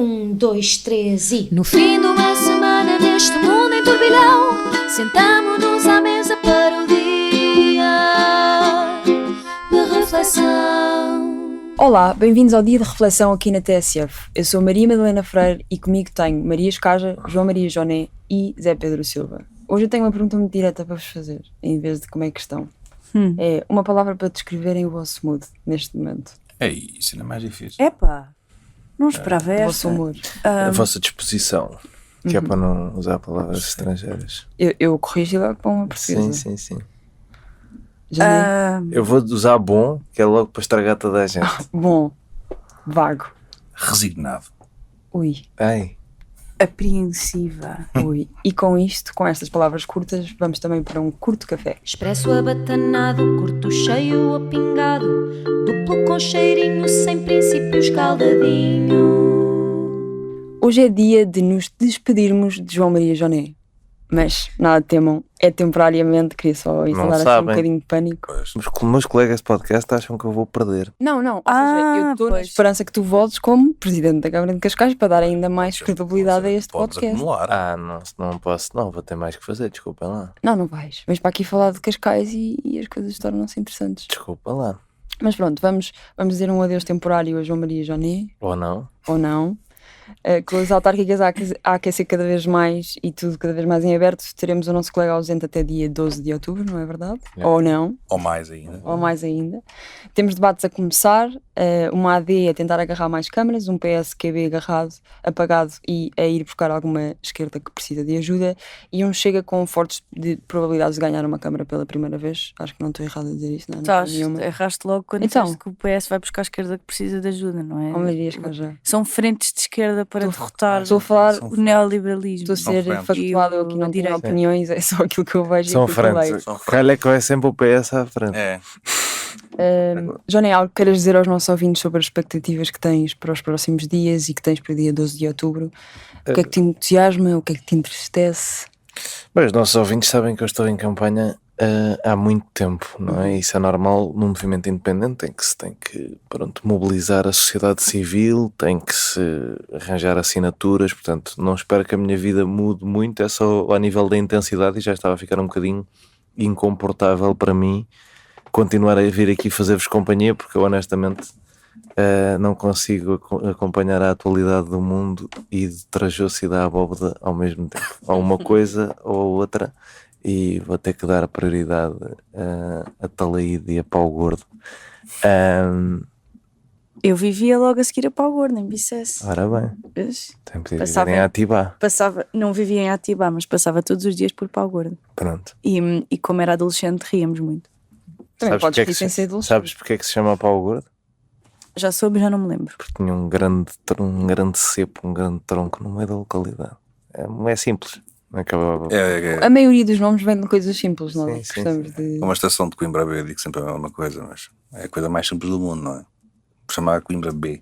2, 3 e... No fim de uma semana neste mundo em turbilhão, sentamo-nos à mesa para o dia de reflexão. Olá, bem-vindos ao Dia de Reflexão aqui na TSF. Eu sou Maria Madalena Freire e comigo tenho Maria Escaja, João Maria Joné e Zé Pedro Silva. Hoje eu tenho uma pergunta muito direta para vos fazer, em vez de como é que estão. É uma palavra para descreverem o vosso mood neste momento. É isso, ainda mais difícil. Epá, não esperava O vosso esta. humor. A vossa disposição, que é para não usar palavras estrangeiras. Eu corrigi logo para uma portuguesa. Sim. Joné? Eu vou usar bom, que é logo para estragar toda a gente. Bom. Vago. Resignado. Ui. Ai, Apreensiva. Ui. E com isto, com estas palavras curtas, vamos também para um curto café. Expresso abatanado, curto cheio ou pingado, duplo com cheirinho, sem princípio escaldadinho. Hoje é dia de nos despedirmos de João Maria Joné. Mas, nada temam, é temporariamente, queria só instalar assim um sabem. bocadinho de pânico. Pois. os meus colegas de podcast acham que eu vou perder. Não, ou seja, eu estou na pois. esperança que tu voltes como Presidente da Câmara de Cascais para dar ainda mais credibilidade a este Podes podcast. acumular. Não posso, não, vou ter mais que fazer, desculpa lá. Não vais. Vens para aqui falar de Cascais e as coisas tornam-se interessantes. Desculpa lá. Mas pronto, vamos dizer um adeus temporário a João Maria Joné, Ou não? ou não. Com as autárquicas a aquecer cada vez mais e tudo cada vez mais em aberto, teremos o nosso colega ausente até dia 12 de outubro, não é verdade? É. Ou não, Ou mais ainda. ou mais ainda. Temos debates a começar, uma AD a tentar agarrar mais câmaras, um PSQB agarrado, apagado e a ir buscar alguma esquerda que precisa de ajuda, e um Chega com fortes probabilidades de ganhar uma câmara pela primeira vez. Acho que não estou errado a dizer isso, não é? Estás, Nenhuma. erraste logo quando Então. disseste que o PS vai buscar a esquerda que precisa de ajuda, não é? Ou Maria Escaja. São frentes de esquerda para derrotar Estou a falar, São o neoliberalismo. estou a ser frentes. factuado, eu E aqui o não tenho direito. opiniões, é só aquilo que eu vejo São e aquilo que eu leio. frentes. São frentes. Calha que vai sempre o PS à frente. É. Joné, algo que queiras dizer aos nossos ouvintes sobre as expectativas que tens para os próximos dias e que tens para o dia 12 de outubro? O que é que te entusiasma? O que é que te entristece? Bem, os nossos ouvintes sabem que eu estou em campanha há muito tempo, não é? Isso é normal num movimento independente, em que se tem que mobilizar a sociedade civil, tem que se arranjar assinaturas, portanto não espero que a minha vida mude muito, é só a nível da intensidade, e já estava a ficar um bocadinho incomportável para mim continuar a vir aqui fazer-vos companhia, porque eu honestamente não consigo acompanhar a atualidade do mundo e de Trajoso e da abóbora ao mesmo tempo, ou uma coisa ou outra, e vou ter que dar a prioridade a Talaíde e a Pau Gordo. Eu vivia logo a seguir a Pau Gordo, em Bicesse. Ora bem, Mas tem que viver Passava- em Atibá. não vivia em Atibá, mas passava todos os dias por Pau Gordo. Pronto. E como era adolescente, ríamos muito. Também Sabes podes porque é rir que sem se- ser adolescente. Sabes porque é que se chama Pau Gordo? Já soube, já não me lembro. Porque tinha um grande cepo, um grande tronco no meio da localidade. É simples. Acabava. É A maioria dos nomes vem de coisas simples, nós Sim, sim, gostamos de... uma estação de Coimbra B, digo sempre a mesma coisa, mas é a coisa mais simples do mundo, não é? Chamar Coimbra B.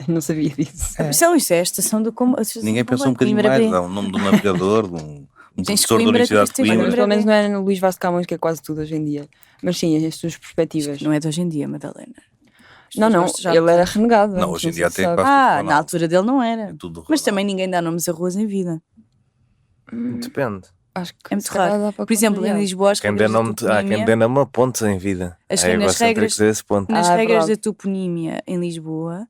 Não sabia disso. Isso é a estação do Ninguém pensou um bocadinho Coimbra mais, B. dá o nome do navegador, de um Tens professor da Coimbra, Universidade de tens Olha, Coimbra. mas Coimbra. pelo menos não era no Luís Vaz de Camões, que é quase tudo hoje em dia. Mas sim, as suas perspectivas. Não é de hoje em dia, Madalena. Não, Já- ele era renegado. Não, antes, hoje em sei dia se até sabe. quase tudo na Ronaldo. altura dele não era. É tudo Mas Ronaldo. também ninguém dá nomes a ruas em vida. Depende. Acho que É muito se calhar raro. dá para Por exemplo, em contrariar. Lisboa, as Quem dê regras da nome, há quem toponímia- dê nome a pontos em vida. As- É nas regras- egocêntrico desse ponto. nas é regras verdade. da toponímia em Lisboa,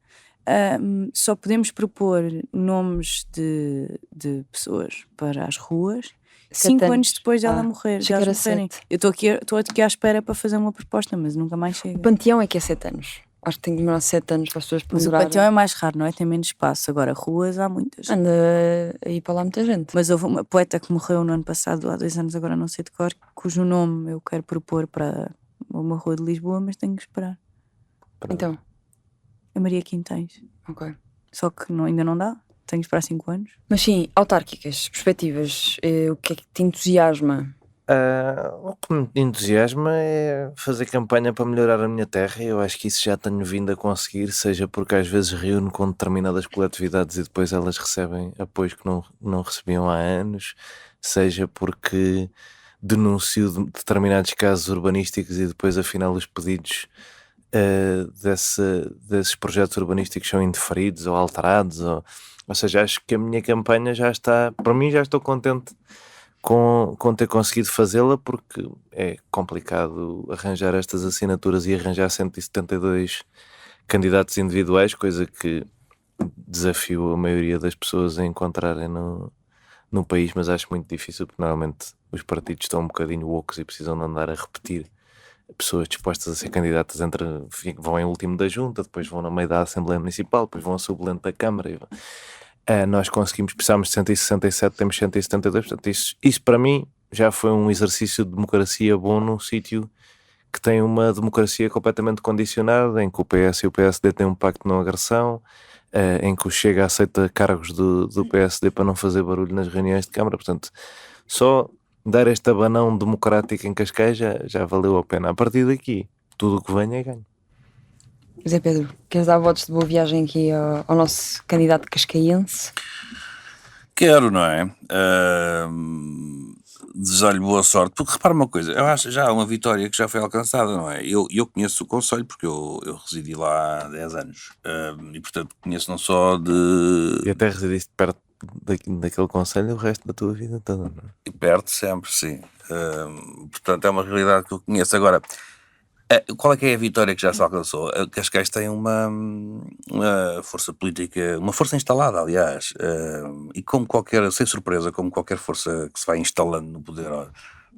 só podemos propor nomes de pessoas para as ruas 5 anos. anos depois dela Ah, morrer. achei De elas que era morrerem. 7. Eu estou aqui à espera para fazer uma proposta, mas nunca mais O chega. Panteão é que é 7 anos. Acho que tem que demorar 7 anos para as pessoas Mas o ponderarem. Panteão é mais raro, não é? Tem menos espaço. Agora, ruas há muitas. Anda a ir para lá muita gente. Mas houve uma poeta que morreu no ano passado, há 2 anos, agora não sei de cor, cujo nome eu quero propor para uma rua de Lisboa, mas tenho que esperar. Então, É Maria Quintães. ok. Só que ainda não dá. Tenho que esperar 5 anos. Mas sim, autárquicas, perspectivas, o que é que te entusiasma? O que me entusiasma é fazer campanha para melhorar a minha terra. Eu acho que isso já tenho vindo a conseguir, seja porque às vezes reúno com determinadas coletividades e depois elas recebem apoios que não recebiam há anos, seja porque denuncio determinados casos urbanísticos e depois afinal os pedidos desses projetos urbanísticos são indeferidos ou alterados, ou seja, acho que a minha campanha já está, para mim já estou contente com ter conseguido fazê-la, porque é complicado arranjar estas assinaturas e arranjar 172 candidatos individuais, coisa que desafio a maioria das pessoas a encontrarem no país, mas acho muito difícil, porque normalmente os partidos estão um bocadinho loucos e precisam de andar a repetir pessoas dispostas a ser candidatas, vão em último da junta, depois vão no meio da Assembleia Municipal, depois vão a suplente da Câmara. Nós precisamos de 167, temos 172, portanto isso para mim já foi um exercício de democracia bom num sítio que tem uma democracia completamente condicionada, em que o PS e o PSD têm um pacto de não agressão, em que o Chega aceita cargos do PSD para não fazer barulho nas reuniões de Câmara. Portanto, só dar este abanão democrático em Cascais já valeu a pena. A partir daqui, tudo o que venha é ganho. José Pedro, queres dar votos de boa viagem aqui ao nosso candidato cascaense? Quero, não é? Desejo-lhe boa sorte, porque repara uma coisa, eu acho já uma vitória que já foi alcançada, não é? Eu conheço o concelho porque eu residi lá há 10 anos e portanto conheço não só de... E até residiste perto daquele concelho o resto da tua vida toda, não é? E perto sempre, sim. Portanto é uma realidade que eu conheço. Agora, qual é que é a vitória que já se alcançou? Cascais tem uma força política, uma força instalada, aliás, e como sem surpresa, como qualquer força que se vai instalando no poder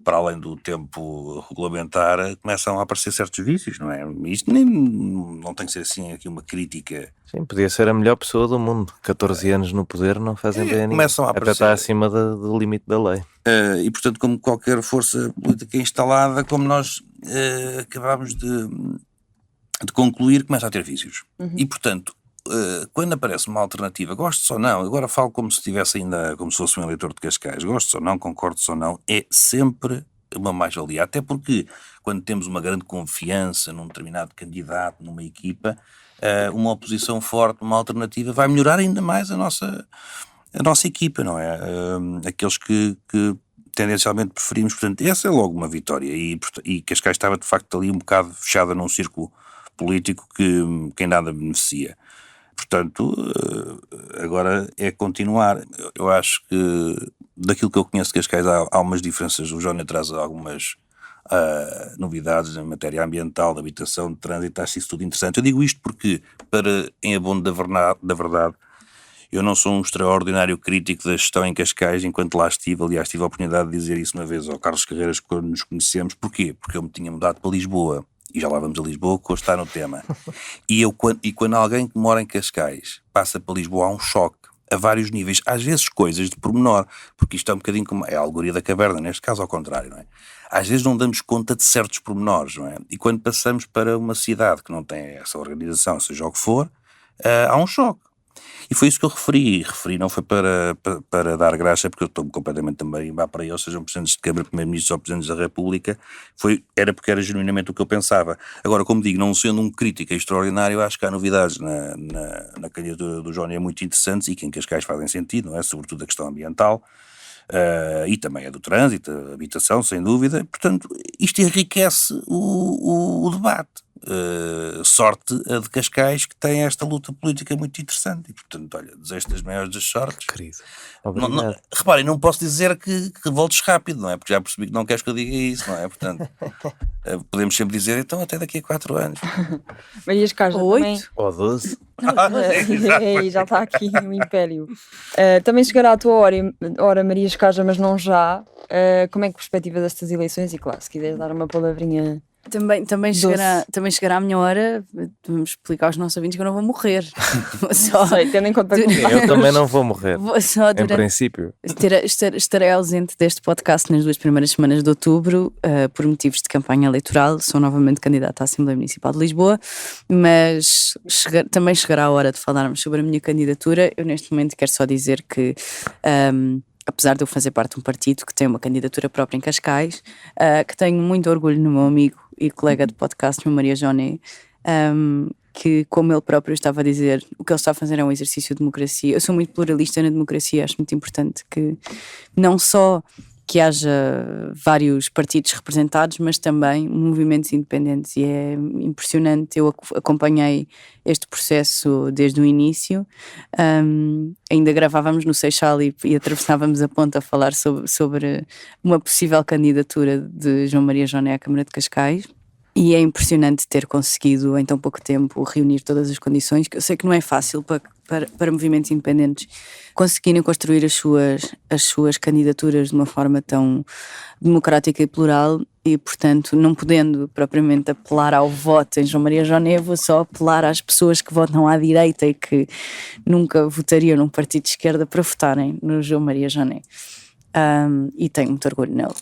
para além do tempo regulamentar, começam a aparecer certos vícios, não é? Isto não tem que ser assim aqui uma crítica. Sim, podia ser a melhor pessoa do mundo. 14 anos no poder não fazem bem a ninguém. Começam a Até aparecer. está acima do limite da lei. E portanto, como qualquer força política instalada, como nós acabámos de concluir, começa a ter vícios. E portanto, quando aparece uma alternativa, gosto ou não, agora falo como se estivesse ainda, como se fosse um eleitor de Cascais, gosto ou não, concordo ou não, é sempre uma mais-valia, até porque quando temos uma grande confiança num determinado candidato, numa equipa, uma oposição forte, uma alternativa, vai melhorar ainda mais a nossa equipa, não é? Aqueles que tendencialmente preferimos, portanto, essa é logo uma vitória, e Cascais estava de facto ali um bocado fechada num círculo político que em nada beneficia. Portanto, agora é continuar. Eu acho que daquilo que eu conheço de Cascais há umas diferenças. O Jónia traz algumas novidades em matéria ambiental, de habitação, de trânsito, acho isso tudo interessante. Eu digo isto porque, em abono da verdade, eu não sou um extraordinário crítico da gestão em Cascais enquanto lá estive. Aliás, tive a oportunidade de dizer isso uma vez ao Carlos Carreiras quando nos conhecemos. Porquê? Porque eu me tinha mudado para Lisboa. E já lá vamos a Lisboa, que hoje está no tema. E quando alguém que mora em Cascais passa para Lisboa, há um choque a vários níveis, às vezes coisas de pormenor, porque isto é um bocadinho como a alegoria da caverna, neste caso ao contrário, não é? Às vezes não damos conta de certos pormenores, não é? E quando passamos para uma cidade que não tem essa organização, seja o que for, há um choque. E foi isso que eu referi. Não foi para dar graça, porque eu estou completamente também para eles, sejam presidentes de Câmara, primeiros-ministros ou presidentes da República, era porque era genuinamente o que eu pensava. Agora, como digo, não sendo um crítico extraordinário, acho que há novidades na candidatura do Jónia muito interessantes e que em Cascais fazem sentido, não é? Sobretudo a questão ambiental, e também a do trânsito, a habitação, sem dúvida. Portanto, isto enriquece o debate. Sorte a de Cascais, que tem esta luta política muito interessante, e portanto, olha, desejo as maiores das sortes. Querido, obrigado. Reparem, não posso dizer que voltes rápido, não é? Porque já percebi que não queres que eu diga isso, não é? Portanto, podemos sempre dizer, então até daqui a 4 anos. Marias Caja também. 8? Ou 12. Já está aqui o império. Também chegará a tua hora Marias Caja, mas não já. Como é que perspectivas destas eleições? E claro, se quiseres dar uma palavrinha... Também chegará a minha hora. Vamos explicar aos nossos ouvintes que eu não vou morrer. Só, tendo em conta que Eu também não vou morrer, só em princípio. estarei ausente deste podcast nas 2 primeiras semanas de outubro, por motivos de campanha eleitoral. Sou novamente candidata à Assembleia Municipal de Lisboa, mas também chegará a hora de falarmos sobre a minha candidatura. Eu neste momento quero só dizer que apesar de eu fazer parte de um partido que tem uma candidatura própria em Cascais, que tenho muito orgulho no meu amigo e colega de podcast, o Maria Joné, que, como ele próprio estava a dizer, o que ele está a fazer é um exercício de democracia. Eu sou muito pluralista na democracia, acho muito importante que não só que haja vários partidos representados, mas também movimentos independentes, e é impressionante. Eu acompanhei este processo desde o início. Ainda gravávamos no Seixal e atravessávamos a ponta a falar sobre uma possível candidatura de João Maria Joné à Câmara de Cascais. E é impressionante ter conseguido em tão pouco tempo reunir todas as condições, que eu sei que não é fácil para movimentos independentes conseguirem construir as suas candidaturas de uma forma tão democrática e plural, e portanto não podendo propriamente apelar ao voto em João Maria Joné, vou só apelar às pessoas que votam à direita e que nunca votariam num partido de esquerda para votarem no João Maria Joné. E tenho muito orgulho nele.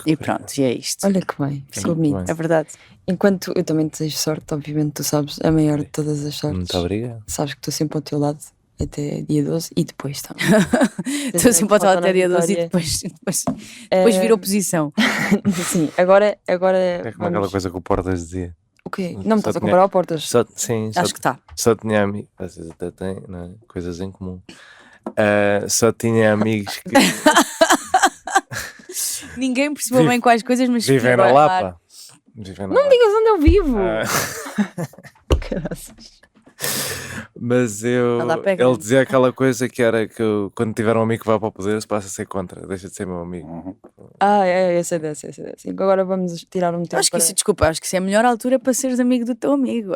E pronto, e é isto. Olha que bem, ficou bonito. É verdade. Enquanto eu também te desejo sorte, obviamente tu sabes a maior de todas as sortes. Muito obrigado. Sabes que estou sempre ao teu lado até dia 12 e depois também. Estou sempre ao teu lado até dia 12 e depois vir oposição. Sim, agora É como vamos... aquela coisa que o Portas dizia. O quê? Não me estás Só a comparar ao Portas? Acho que está. Só tinha amigos, vocês até têm, não é? Coisas em comum. Só tinha amigos que Ninguém percebeu bem quais coisas, mas vivem na Lapa. Não digas onde eu vivo! Caraças. Mas ele dizia aquela coisa que era que quando tiver um amigo que vá para o poder, se passa a ser contra, deixa de ser meu amigo. Eu sei dessa. Agora vamos tirar um tempo Acho que isso é a melhor altura para seres amigo do teu amigo.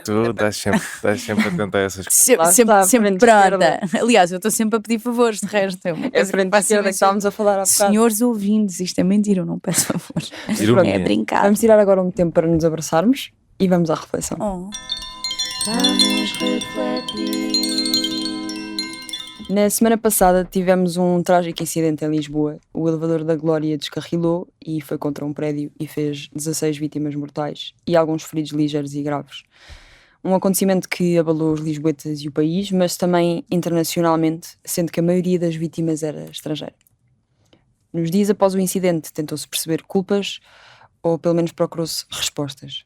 Tu dás sempre a tentar essas coisas. Sempre pronta. Aliás, eu estou sempre a pedir favores, de resto. É uma coisa frente esquerda que estávamos a falar há bocado. Senhores ouvintes, isto é mentira, eu não peço favores. É brincar. Vamos tirar agora um tempo para nos abraçarmos e vamos à reflexão. Vamos refletir. Na semana passada tivemos um trágico incidente em Lisboa. O elevador da Glória descarrilou e foi contra um prédio e fez 16 vítimas mortais e alguns feridos ligeiros e graves. Um acontecimento que abalou os lisboetas e o país, mas também internacionalmente, sendo que a maioria das vítimas era estrangeira. Nos dias após o incidente tentou-se perceber culpas ou pelo menos procurou-se respostas.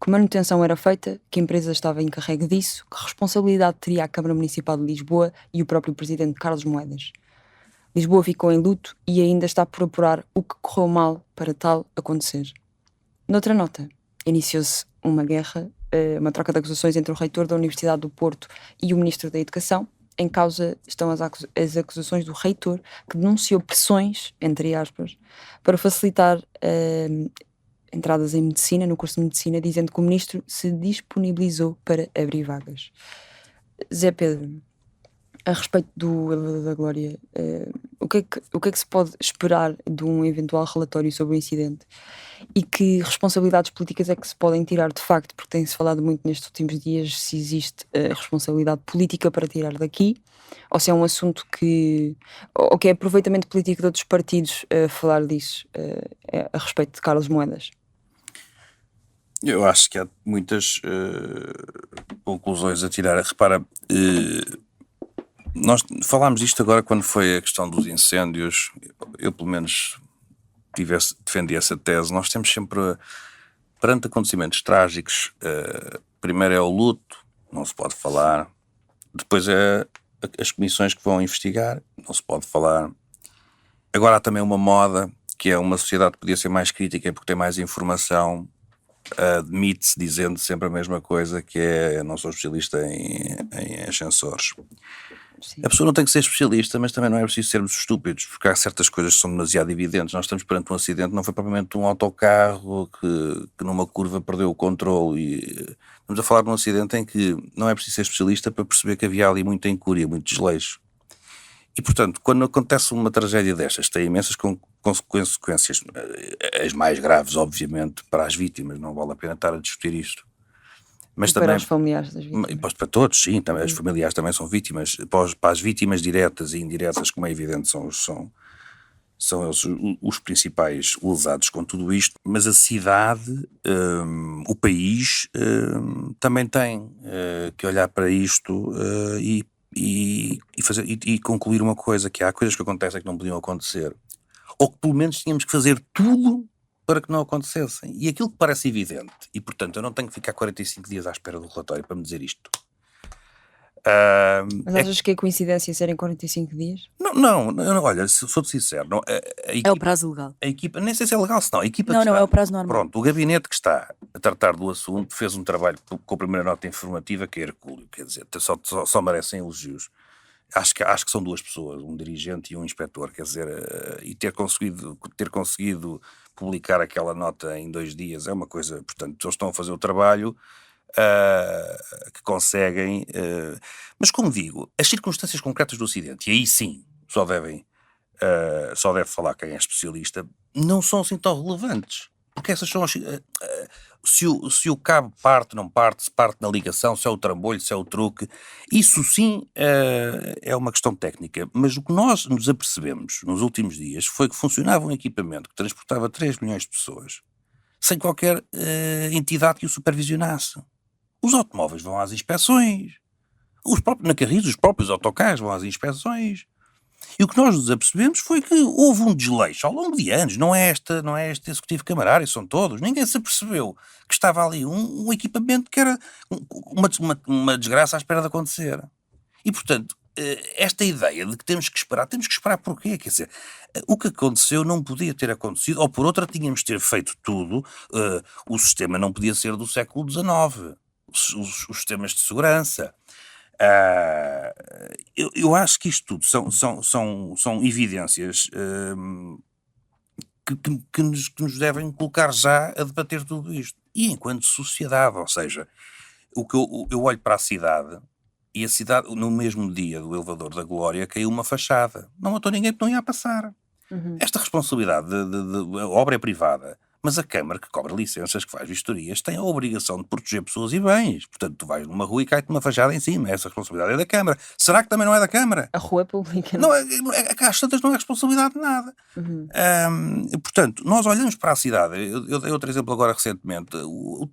Que manutenção era feita, que empresa estava encarregue disso, que responsabilidade teria a Câmara Municipal de Lisboa e o próprio Presidente Carlos Moedas. Lisboa ficou em luto e ainda está por apurar o que correu mal para tal acontecer. Noutra nota, iniciou-se uma guerra, uma troca de acusações entre o reitor da Universidade do Porto e o Ministro da Educação. Em causa estão as acusações do reitor, que denunciou pressões, entre aspas, para facilitar entradas em medicina, no curso de medicina, dizendo que o ministro se disponibilizou para abrir vagas. Zé Pedro, a respeito do elevador da Glória, o que é que se pode esperar de um eventual relatório sobre o incidente? E que responsabilidades políticas é que se podem tirar de facto? Porque tem-se falado muito nestes últimos dias se existe responsabilidade política para tirar daqui, ou se é um assunto ou que é aproveitamento político de outros partidos falar disso a respeito de Carlos Moedas. Eu acho que há muitas conclusões a tirar. Repara, nós falámos disto agora quando foi a questão dos incêndios. Eu pelo menos defendi essa tese. Nós temos sempre, perante acontecimentos trágicos, primeiro é o luto, não se pode falar. Depois é as comissões que vão investigar, não se pode falar. Agora há também uma moda, que é uma sociedade que podia ser mais crítica porque tem mais informação, admite-se dizendo sempre a mesma coisa, que é: eu não sou especialista em ascensores. Sim. A pessoa não tem que ser especialista, mas também não é preciso sermos estúpidos, porque há certas coisas que são demasiado evidentes. Nós estamos perante um acidente, não foi propriamente um autocarro que numa curva perdeu o controle, e estamos a falar de um acidente em que não é preciso ser especialista para perceber que havia ali muita incúria, muito desleixo. E, portanto, quando acontece uma tragédia destas, tem imensas consequências, as mais graves, obviamente, para as vítimas. Não vale a pena estar a discutir isto. Mas para também, os familiares das vítimas. Para todos, sim. Também, os familiares também são vítimas. Para as vítimas diretas e indiretas, como é evidente, são eles os principais lesados com tudo isto. Mas a cidade, o país, também tem que olhar para isto e concluir uma coisa, que há coisas que acontecem que não podiam acontecer, ou que pelo menos tínhamos que fazer tudo para que não acontecessem. E aquilo que parece evidente, e portanto eu não tenho que ficar 45 dias à espera do relatório para me dizer isto, Mas achas que é coincidência serem 45 dias? Não, olha, sou-te sincero, É o prazo legal. a equipa, nem sei se é legal, se não, a equipa Não, que não, está, é o prazo normal. pronto, o gabinete que está a tratar do assunto fez um trabalho com a primeira nota informativa que é hercúleo, quer dizer, só merecem elogios. Acho que são duas pessoas, um dirigente e um inspetor, quer dizer, e ter conseguido publicar aquela nota em 2 dias é uma coisa, portanto, eles estão a fazer o trabalho que conseguem, mas como digo, as circunstâncias concretas do acidente, e aí sim, só deve falar quem é especialista, não são assim tão relevantes, porque essas são se o cabo parte, não parte, se parte na ligação, se é o trambolho, se é o truque, isso sim é uma questão técnica, mas o que nós nos apercebemos nos últimos dias foi que funcionava um equipamento que transportava 3 milhões de pessoas, sem qualquer entidade que o supervisionasse. Os automóveis vão às inspeções, na Carris, os próprios autocarros vão às inspeções. E o que nós nos apercebemos foi que houve um desleixo ao longo de anos, não é este executivo camarário, são todos, ninguém se apercebeu que estava ali um equipamento que era uma desgraça à espera de acontecer. E, portanto, esta ideia de que temos que esperar porquê? Quer dizer, o que aconteceu não podia ter acontecido, ou por outra tínhamos de ter feito tudo, o sistema não podia ser do século XIX, os sistemas de segurança. Eu acho que isto tudo são evidências que nos devem colocar já a debater tudo isto. E enquanto sociedade, ou seja, eu olho para a cidade, e a cidade, no mesmo dia do elevador da Glória, caiu uma fachada. Não matou ninguém que não ia passar. Esta responsabilidade de a obra é privada, mas a Câmara, que cobra licenças, que faz vistorias, tem a obrigação de proteger pessoas e bens. Portanto, tu vais numa rua e cai-te uma fachada em cima. Essa responsabilidade é da Câmara. Será que também não é da Câmara? A rua é pública. Não, às tantas não é responsabilidade de nada. Portanto, nós olhamos para a cidade. Eu dei outro exemplo agora recentemente. O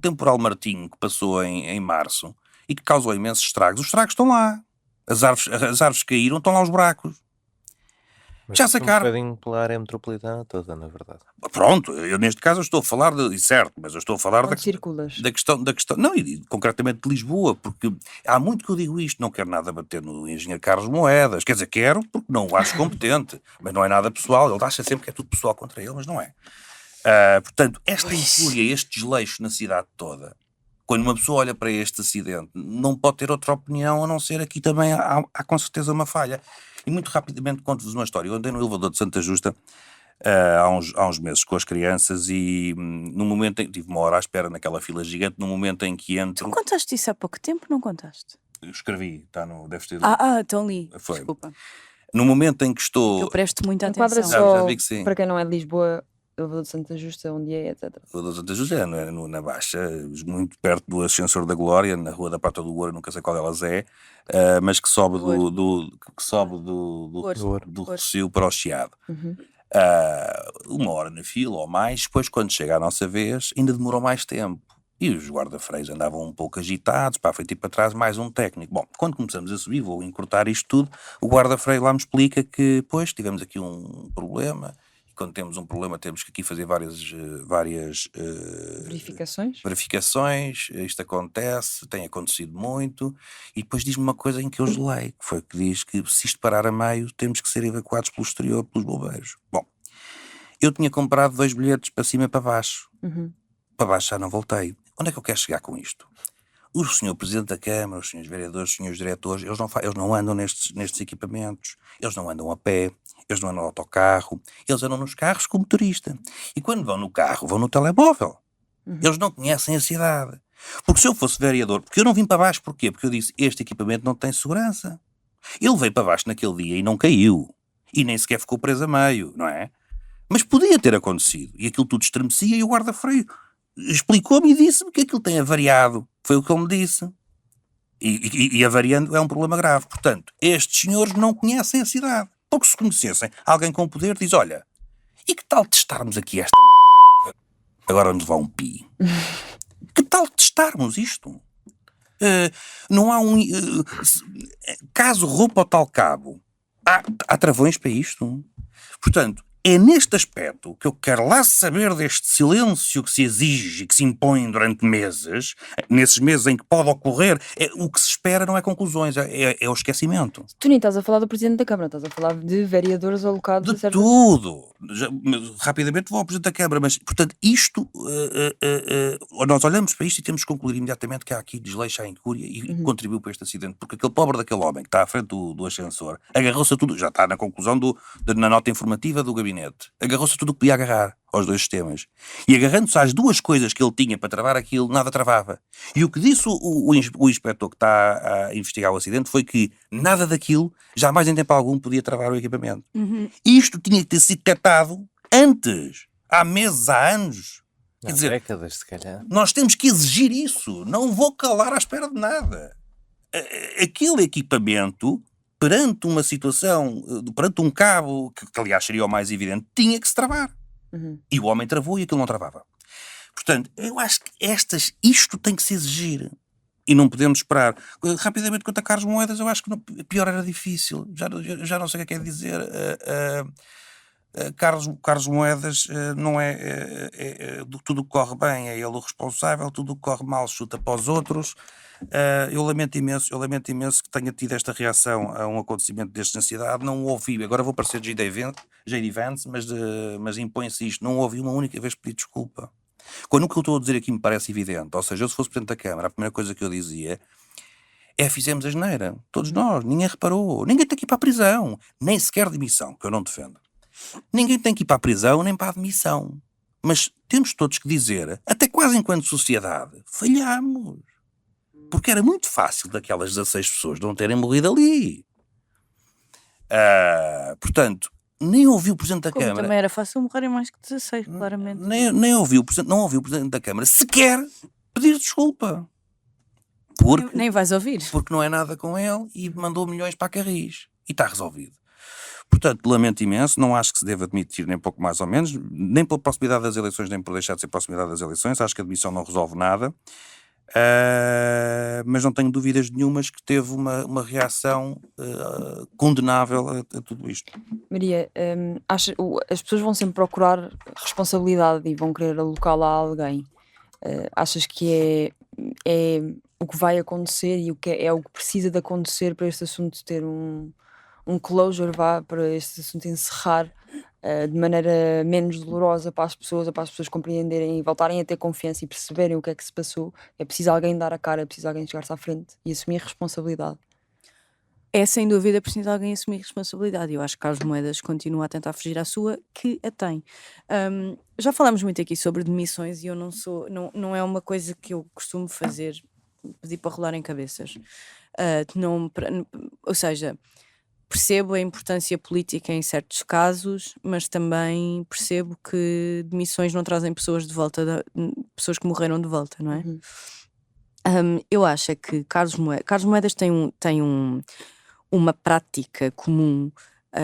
temporal Martinho, que passou em março e que causou imensos estragos. Os estragos estão lá. As árvores caíram, estão lá os buracos. Mas Já um sacaram. bocadinho pela área metropolitana toda, na verdade. Pronto, eu neste caso eu estou a falar certo, mas eu estou a falar Onde circulas? da questão, não, e concretamente de Lisboa, porque há muito que eu digo isto, não quero nada bater no engenheiro Carlos Moedas, quer dizer, quero porque não o acho competente, mas não é nada pessoal, ele acha sempre que é tudo pessoal contra ele, mas não é. Portanto, esta infúria, este desleixo na cidade toda, quando uma pessoa olha para este acidente, não pode ter outra opinião a não ser aqui também há com certeza uma falha. E muito rapidamente conto-vos uma história. Eu andei no elevador de Santa Justa há uns meses com as crianças e no momento em que tive 1 hora à espera naquela fila gigante, no momento em que entro... Tu contaste isso há pouco tempo, não contaste? Escrevi, deves ter... Então li. Foi. Desculpa. No momento em que estou... Eu presto muita Enquadra atenção. só, Já vi que sim. para quem não é de Lisboa, o elevador de Santa Justa, onde é, etc. O elevador de Santa Justa é na Baixa, muito perto do Ascensor da Glória, na Rua da Prata do Ouro, nunca sei qual delas é, mas que sobe do Rossio para o Chiado. 1 hora na fila ou mais, depois quando chega a nossa vez ainda demorou mais tempo. E os guarda-freios andavam um pouco agitados, para a frente e para trás, mais um técnico. Bom, quando começamos a subir, vou encurtar isto tudo, o guarda-freio lá me explica que, pois, tivemos aqui um problema, e quando temos um problema temos que aqui fazer várias verificações, isto acontece, tem acontecido muito, e depois diz-me uma coisa em que eu gelei, que foi que diz que se isto parar a meio, temos que ser evacuados pelo exterior, pelos bombeiros. Bom, eu tinha comprado 2 bilhetes para cima e para baixo. Para baixo já não voltei. Onde é que eu quero chegar com isto? O senhor Presidente da Câmara, os senhores vereadores, os senhores diretores, eles não andam nestes equipamentos, eles não andam a pé, eles não andam no autocarro, eles andam nos carros com motorista. E quando vão no carro, vão no telemóvel. Eles não conhecem a cidade. Porque se eu fosse vereador, porque eu não vim para baixo, porquê? Porque eu disse, este equipamento não tem segurança. Ele veio para baixo naquele dia e não caiu. E nem sequer ficou preso a meio, não é? Mas podia ter acontecido. E aquilo tudo estremecia e o guarda-freio explicou-me e disse-me que aquilo tem avariado. Foi o que ele me disse. E avariando é um problema grave. Portanto, estes senhores não conhecem a cidade. Porque se conhecessem, alguém com poder diz, olha, e que tal testarmos aqui esta merda? Agora onde vai um pi? Que tal testarmos isto? Não há caso rompa o tal cabo, há travões para isto. Portanto, é neste aspecto que eu quero lá saber deste silêncio que se exige e que se impõe durante meses, nesses meses em que pode ocorrer, o que se espera não é conclusões, é o esquecimento. Tu nem estás a falar do Presidente da Câmara, estás a falar de vereadores alocados a De certas... tudo. Rapidamente vou ao Presidente da Câmara, mas, portanto, isto, nós olhamos para isto e temos que concluir imediatamente que há aqui desleixo à incúria e contribuiu para este acidente, porque aquele pobre daquele homem que está à frente do ascensor agarrou-se a tudo, já está na conclusão na nota informativa do gabinete, agarrou-se a tudo o que podia agarrar aos dois sistemas. E agarrando-se às duas coisas que ele tinha para travar aquilo, nada travava. E o que disse o inspetor que está a investigar o acidente foi que nada daquilo, jamais em tempo algum, podia travar o equipamento. Isto tinha que ter sido detectado antes, há meses, há anos. Quer dizer, décadas, se calhar. nós temos que exigir isso. Não vou calar à espera de nada. Aquele equipamento, perante uma situação, perante um cabo, que aliás seria o mais evidente, tinha que se travar. E o homem travou e aquilo não travava. Portanto, eu acho que isto tem que se exigir. E não podemos esperar. Rapidamente, quanto a Carlos Moedas, eu acho que pior era difícil. Já não sei o que é dizer. Carlos Moedas não tudo que corre bem é ele o responsável, tudo que corre mal chuta para os outros. Eu lamento imenso que tenha tido esta reação a um acontecimento desta ansiedade. Não ouvi, agora vou parecer J.D. Vance, mas impõe-se isto. Não ouvi uma única vez pedir desculpa. Quando o que eu estou a dizer aqui me parece evidente, ou seja, eu se fosse Presidente da Câmara, a primeira coisa que eu dizia é: fizemos a asneira, todos nós, ninguém reparou, ninguém tem que ir para a prisão, nem sequer demissão, que eu não defendo. Ninguém tem que ir para a prisão nem para a admissão. Mas temos todos que dizer, até quase enquanto sociedade, falhamos. Porque era muito fácil daquelas 16 pessoas não terem morrido ali. Portanto, nem ouvi o Presidente da Como Câmara... também era fácil morrerem mais que 16, claramente. Nem ouvi não ouvi o Presidente da Câmara sequer pedir desculpa. Nem vais ouvir. Porque não é nada com ele e mandou milhões para a Carris. E está resolvido. Portanto, lamento imenso, não acho que se deva admitir nem pouco mais ou menos, nem pela proximidade das eleições, nem por deixar de ser proximidade das eleições. Acho que a admissão não resolve nada. Mas não tenho dúvidas nenhumas que teve uma reação condenável a tudo isto. Maria, as pessoas vão sempre procurar responsabilidade e vão querer alocá-la a alguém. Achas que é o que vai acontecer e o que é o que precisa de acontecer para este assunto ter um closure, para este assunto encerrar de maneira menos dolorosa para as pessoas compreenderem e voltarem a ter confiança e perceberem o que é que se passou? É preciso alguém dar a cara, é preciso alguém chegar-se à frente e assumir responsabilidade. É sem dúvida preciso alguém assumir responsabilidade. Eu acho que Carlos Moedas continua a tentar fugir à sua, que a tem. Já falámos muito aqui sobre demissões e eu não é uma coisa que eu costumo fazer, pedir para rolar em cabeças. Ou seja, percebo a importância política em certos casos, mas também percebo que demissões não trazem pessoas de volta, pessoas que morreram de volta, não é? Eu acho que Carlos Moedas tem uma prática comum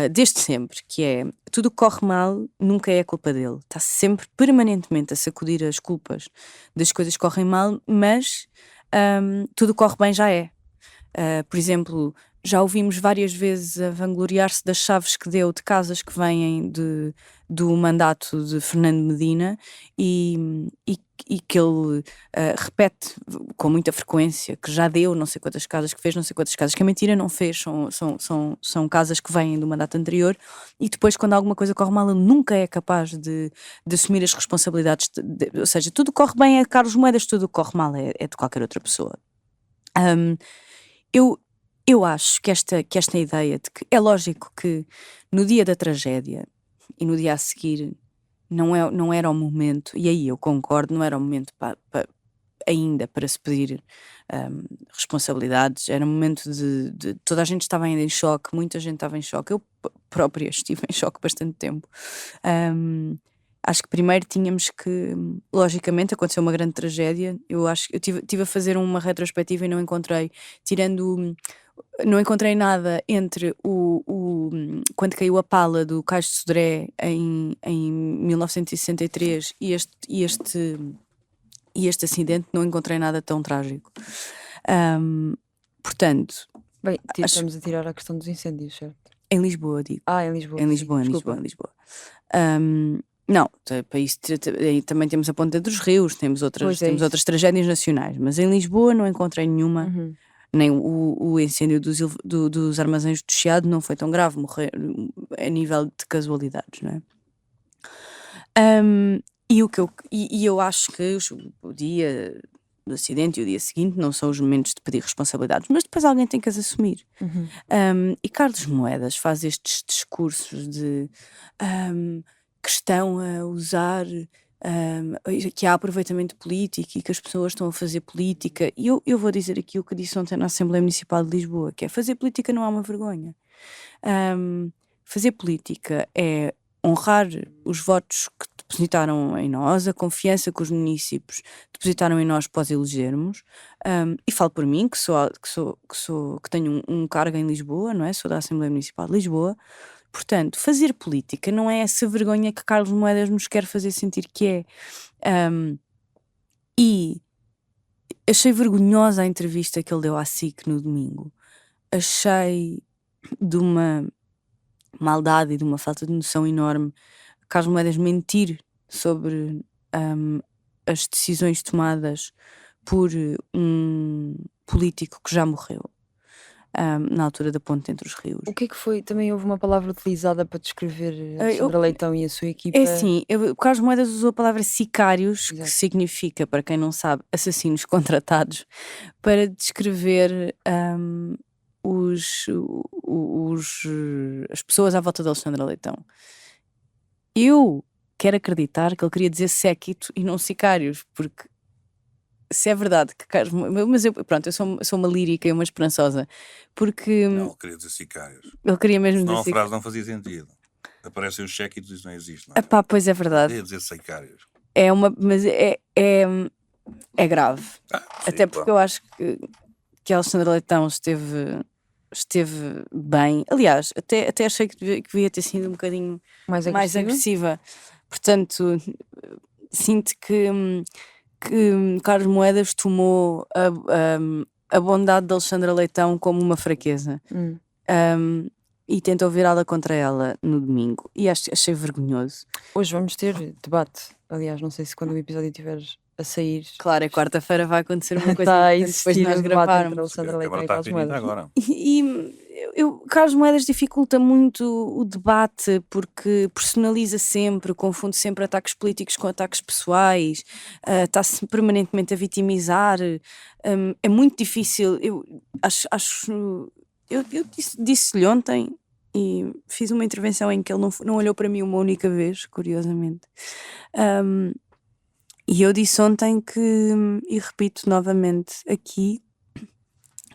desde sempre, que é: tudo que corre mal nunca é a culpa dele. Está sempre permanentemente a sacudir as culpas das coisas que correm mal, mas tudo que corre bem já é. Por exemplo, já ouvimos várias vezes a vangloriar-se das chaves que deu de casas que vêm do mandato de Fernando Medina e que ele repete com muita frequência que já deu não sei quantas casas, que fez não sei quantas casas, que a mentira não fez, são casas que vêm do mandato anterior, e depois, quando alguma coisa corre mal, ele nunca é capaz de assumir as responsabilidades, ou seja, tudo corre bem é de Carlos Moedas, tudo corre mal é de qualquer outra pessoa. Eu acho que esta ideia de que é lógico que no dia da tragédia e no dia a seguir não era o momento, e aí eu concordo, não era o momento ainda para se pedir responsabilidades, era um momento de toda a gente estava ainda em choque, muita gente estava em choque, eu própria estive em choque bastante tempo. Acho que primeiro tínhamos que, logicamente, aconteceu uma grande tragédia. Eu tive a fazer uma retrospectiva e não encontrei nada entre quando caiu a pala do Cais de Sodré em 1963 e este acidente, não encontrei nada tão trágico. Portanto, Bem, estamos a tirar a questão dos incêndios, certo? em Lisboa, digo. Em Lisboa. Em Lisboa. Não, para isso também temos a Ponta dos Rios, temos Pois é temos isso. outras tragédias nacionais, mas em Lisboa não encontrei nenhuma, Uhum. nem o incêndio dos armazéns do Chiado não foi tão grave, morrer a nível de casualidades, não é? E eu acho que o dia do acidente e o dia seguinte não são os momentos de pedir responsabilidades, mas depois alguém tem que as assumir. Uhum. E Carlos Moedas faz estes discursos de que estão a usar, que há aproveitamento político e que as pessoas estão a fazer política. E eu vou dizer aqui o que disse ontem na Assembleia Municipal de Lisboa, que é fazer política não é uma vergonha. Fazer política é honrar os votos que depositaram em nós, a confiança que os municípios depositaram em nós pós elegermos, e falo por mim, que tenho um cargo em Lisboa, não é? Sou da Assembleia Municipal de Lisboa. Portanto, fazer política não é essa vergonha que Carlos Moedas nos quer fazer sentir que é. E achei vergonhosa a entrevista que ele deu à SIC no domingo. Achei de uma maldade e de uma falta de noção enorme Carlos Moedas mentir sobre as decisões tomadas por um político que já morreu na altura da ponte entre os rios. O que é que foi? Também houve uma palavra utilizada para descrever Alexandra Leitão e a sua equipa. É assim, o Carlos Moedas usou a palavra sicários, Exato. que significa, para quem não sabe, assassinos contratados, para descrever as pessoas à volta de Alexandra Leitão. Eu quero acreditar que ele queria dizer séquito e não sicários, porque se é verdade que Carlos Moedas... Mas eu sou uma lírica e uma esperançosa, porque Não, eu queria dizer sicários. ele queria mesmo Senão a dizer frase não fazia sentido. Aparecem os cheques e isso não existe. Não é? Epá, pois é verdade. Queria dizer sicários. Mas é grave. Até porque eu acho que a Alexandra Leitão esteve bem. Aliás, até achei que devia ter sido um bocadinho Mais mais agressiva? agressiva. Portanto, sinto que Carlos Moedas tomou a bondade de Alexandra Leitão como uma fraqueza. E tentou virá-la contra ela no domingo. E achei vergonhoso. Hoje vamos ter debate. Aliás, não sei se quando o episódio estiver a sair. Claro, quarta-feira vai acontecer uma coisa Está a importante depois de existir nós o debate entre gravarmos. Alexandra Leitão Agora e está Carlos finita Moedas. agora. Carlos Moedas dificulta muito o debate porque personaliza sempre, confunde sempre ataques políticos com ataques pessoais, está-se permanentemente a vitimizar. É muito difícil. Eu disse-lhe ontem e fiz uma intervenção em que ele não olhou para mim uma única vez, curiosamente. E eu disse ontem e repito novamente aqui,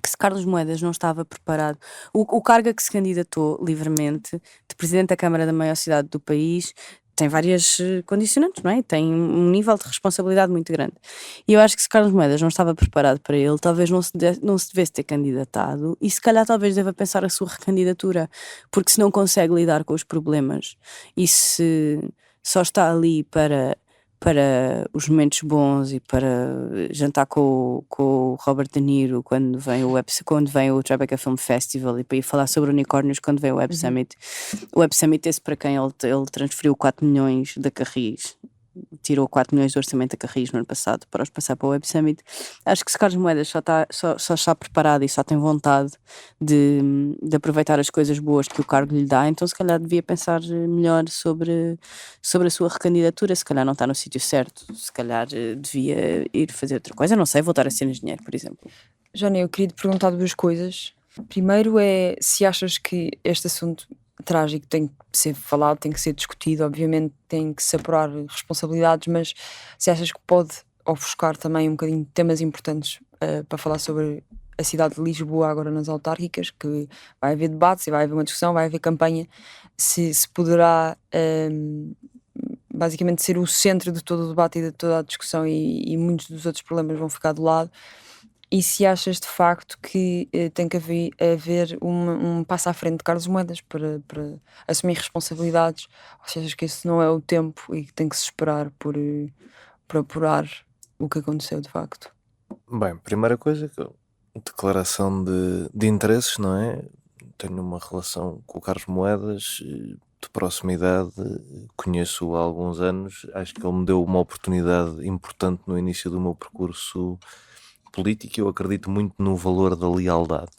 que se Carlos Moedas não estava preparado, o cargo a que se candidatou livremente de Presidente da Câmara da maior cidade do país tem várias condicionantes, não é? Tem um nível de responsabilidade muito grande. E eu acho que se Carlos Moedas não estava preparado para ele, talvez não se devesse ter candidatado e se calhar talvez deva pensar a sua recandidatura, porque se não consegue lidar com os problemas e se só está ali para os momentos bons e para jantar com o Robert De Niro quando vem o Tribeca Film Festival e para ir falar sobre unicórnios quando vem o Web Summit. O Web Summit, esse para quem ele transferiu 4 milhões da Carris, tirou 4 milhões do orçamento da Carris no ano passado para os passar para o Web Summit. Acho que se Carlos Moedas só está preparado e só tem vontade de aproveitar as coisas boas que o cargo lhe dá, então se calhar devia pensar melhor sobre a sua recandidatura, se calhar não está no sítio certo, se calhar devia ir fazer outra coisa, não sei, voltar a ser engenheiro, por exemplo. Jana, eu queria te perguntar 2 coisas. Primeiro é se achas que este assunto trágico tem que ser falado, tem que ser discutido, obviamente tem que se apurar responsabilidades, mas se achas que pode ofuscar também um bocadinho de temas importantes para falar sobre a cidade de Lisboa agora nas autárquicas, que vai haver debates e vai haver uma discussão, vai haver campanha, se poderá basicamente ser o centro de todo o debate e de toda a discussão e muitos dos outros problemas vão ficar do lado. E se achas de facto que tem que haver um passo à frente de Carlos Moedas para assumir responsabilidades, ou se achas que esse não é o tempo e que tem que se esperar por apurar o que aconteceu de facto? Bem, primeira coisa, declaração de interesses, não é? Tenho uma relação com o Carlos Moedas de proximidade, conheço-o há alguns anos, acho que ele me deu uma oportunidade importante no início do meu percurso político. Eu acredito muito no valor da lealdade.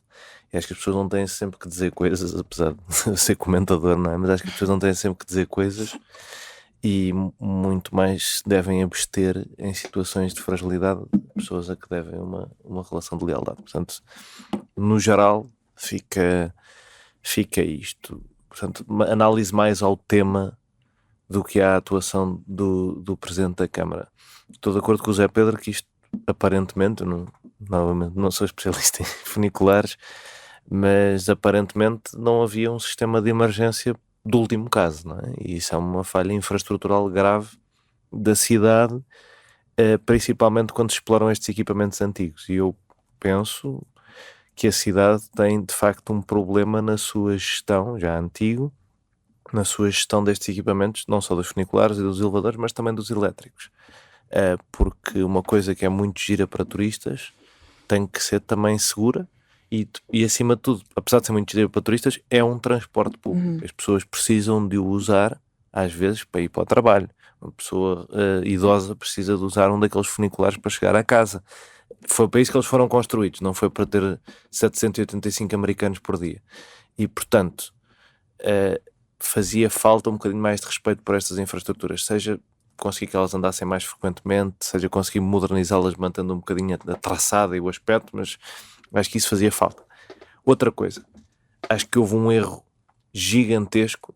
E acho que as pessoas não têm sempre que dizer coisas, apesar de ser comentador, não é? Mas acho que as pessoas não têm sempre que dizer coisas e muito mais devem abster em situações de fragilidade pessoas a que devem uma relação de lealdade. Portanto, no geral, fica isto. Portanto, uma análise mais ao tema do que à atuação do Presidente da Câmara. Estou de acordo com o Zé Pedro que isto, aparentemente, novamente, não sou especialista em funiculares, mas aparentemente não havia um sistema de emergência do último caso, não é? E isso é uma falha infraestrutural grave da cidade, principalmente quando se exploram estes equipamentos antigos. E eu penso que a cidade tem de facto um problema na sua gestão, já antigo, na sua gestão destes equipamentos, não só dos funiculares e dos elevadores, mas também dos elétricos. Porque uma coisa que é muito gira para turistas tem que ser também segura e acima de tudo, apesar de ser muito gira para turistas, é um transporte público. As pessoas precisam de o usar, às vezes, para ir para o trabalho. Uma pessoa idosa precisa de usar um daqueles funiculares para chegar à casa. Foi para isso que eles foram construídos, não foi para ter 785 americanos por dia. E, portanto, fazia falta um bocadinho mais de respeito por estas infraestruturas, seja conseguir que elas andassem mais frequentemente, seja conseguir modernizá-las mantendo um bocadinho a traçada e o aspecto, mas acho que isso fazia falta. Outra coisa, acho que houve um erro gigantesco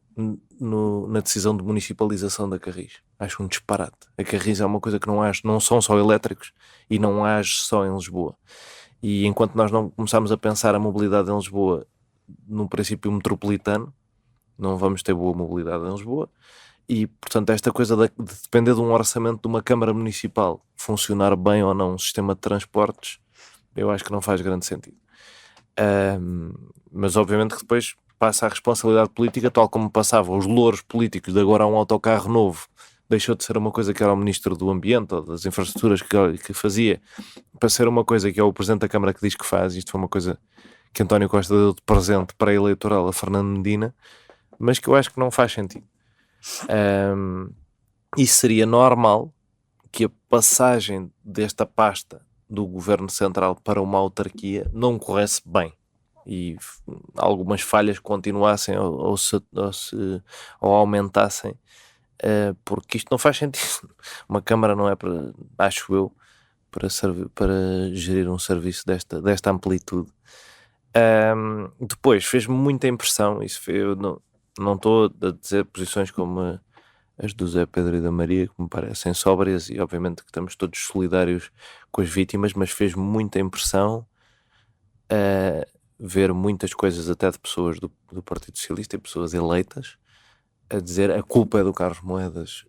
na decisão de municipalização da Carris. Acho um disparate. A Carris é uma coisa que não são só elétricos e não age só em Lisboa. E enquanto nós não começarmos a pensar a mobilidade em Lisboa num princípio metropolitano, não vamos ter boa mobilidade em Lisboa. E, portanto, esta coisa de depender de um orçamento de uma Câmara Municipal funcionar bem ou não um sistema de transportes, eu acho que não faz grande sentido. Mas obviamente que depois passa a responsabilidade política, tal como passava os louros políticos de agora um autocarro novo, deixou de ser uma coisa que era o Ministro do Ambiente ou das Infraestruturas que fazia, para ser uma coisa que é o Presidente da Câmara que diz que faz. Isto foi uma coisa que António Costa deu de presente pré-eleitoral a Fernando Medina, mas que eu acho que não faz sentido. Isso seria normal que a passagem desta pasta do Governo Central para uma autarquia não corresse bem e algumas falhas continuassem ou aumentassem, porque isto não faz sentido. Uma Câmara não é para, acho eu, para gerir um serviço desta amplitude. Depois fez-me muita impressão, eu não estou a dizer posições como as do Zé Pedro e da Maria, que me parecem sóbrias, e obviamente que estamos todos solidários com as vítimas, mas fez-me muita impressão ver muitas coisas até de pessoas do Partido Socialista e pessoas eleitas a dizer a culpa é do Carlos Moedas,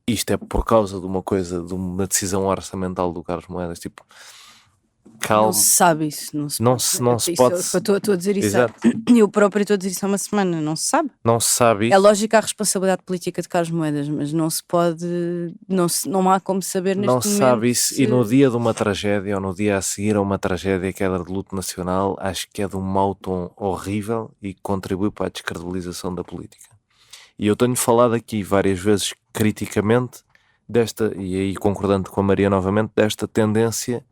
isto é por causa de uma coisa, de uma decisão orçamental do Carlos Moedas. Tipo, calma. Não se sabe isso. Não se pode. Estou a dizer isso. Exato. Eu próprio estou a dizer isso há uma semana. Não se sabe. Não se sabe isso. É lógico a responsabilidade política de Carlos Moedas, mas não se pode. Não há como saber neste momento. Não se sabe isso. E no dia de uma tragédia, ou no dia a seguir a uma tragédia, queda de luto nacional, acho que é de um mau tom horrível e contribui para a descredibilização da política. E eu tenho falado aqui várias vezes criticamente desta, e aí concordando com a Maria novamente, desta tendência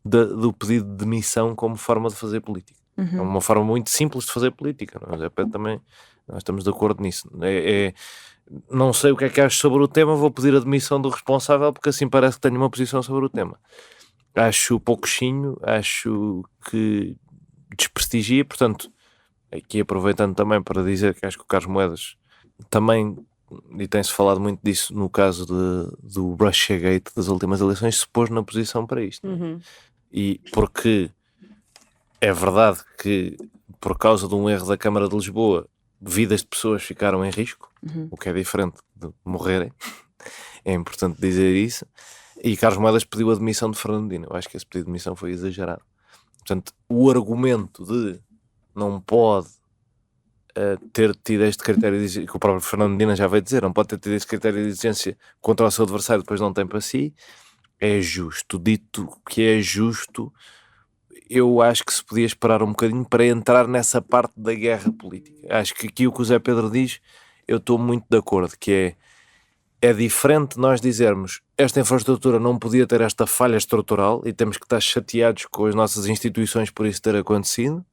do pedido de demissão como forma de fazer política. É uma forma muito simples de fazer política, não é? Também nós estamos de acordo nisso. Não sei o que é que acho sobre o tema, vou pedir a demissão do responsável porque assim parece que tenho uma posição sobre o tema. Acho pouquinho, acho que desprestigia, portanto, aqui aproveitando também para dizer que acho que o Carlos Moedas também, e tem-se falado muito disso no caso do Russiagate das últimas eleições, se pôs na posição para isto. E porque é verdade que por causa de um erro da Câmara de Lisboa vidas de pessoas ficaram em risco, o que é diferente de morrerem, é importante dizer isso, e Carlos Moedas pediu a demissão de Fernando Medina. Eu acho que esse pedido de demissão foi exagerado. Portanto, o argumento de não pode ter tido este critério de exigência, que o próprio Fernando Medina já veio dizer, não pode ter tido este critério de exigência contra o seu adversário, depois não tem para si, é justo. Dito que é justo, eu acho que se podia esperar um bocadinho para entrar nessa parte da guerra política. Acho que aqui o que o Zé Pedro diz, eu estou muito de acordo, que é diferente nós dizermos esta infraestrutura não podia ter esta falha estrutural e temos que estar chateados com as nossas instituições por isso ter acontecido,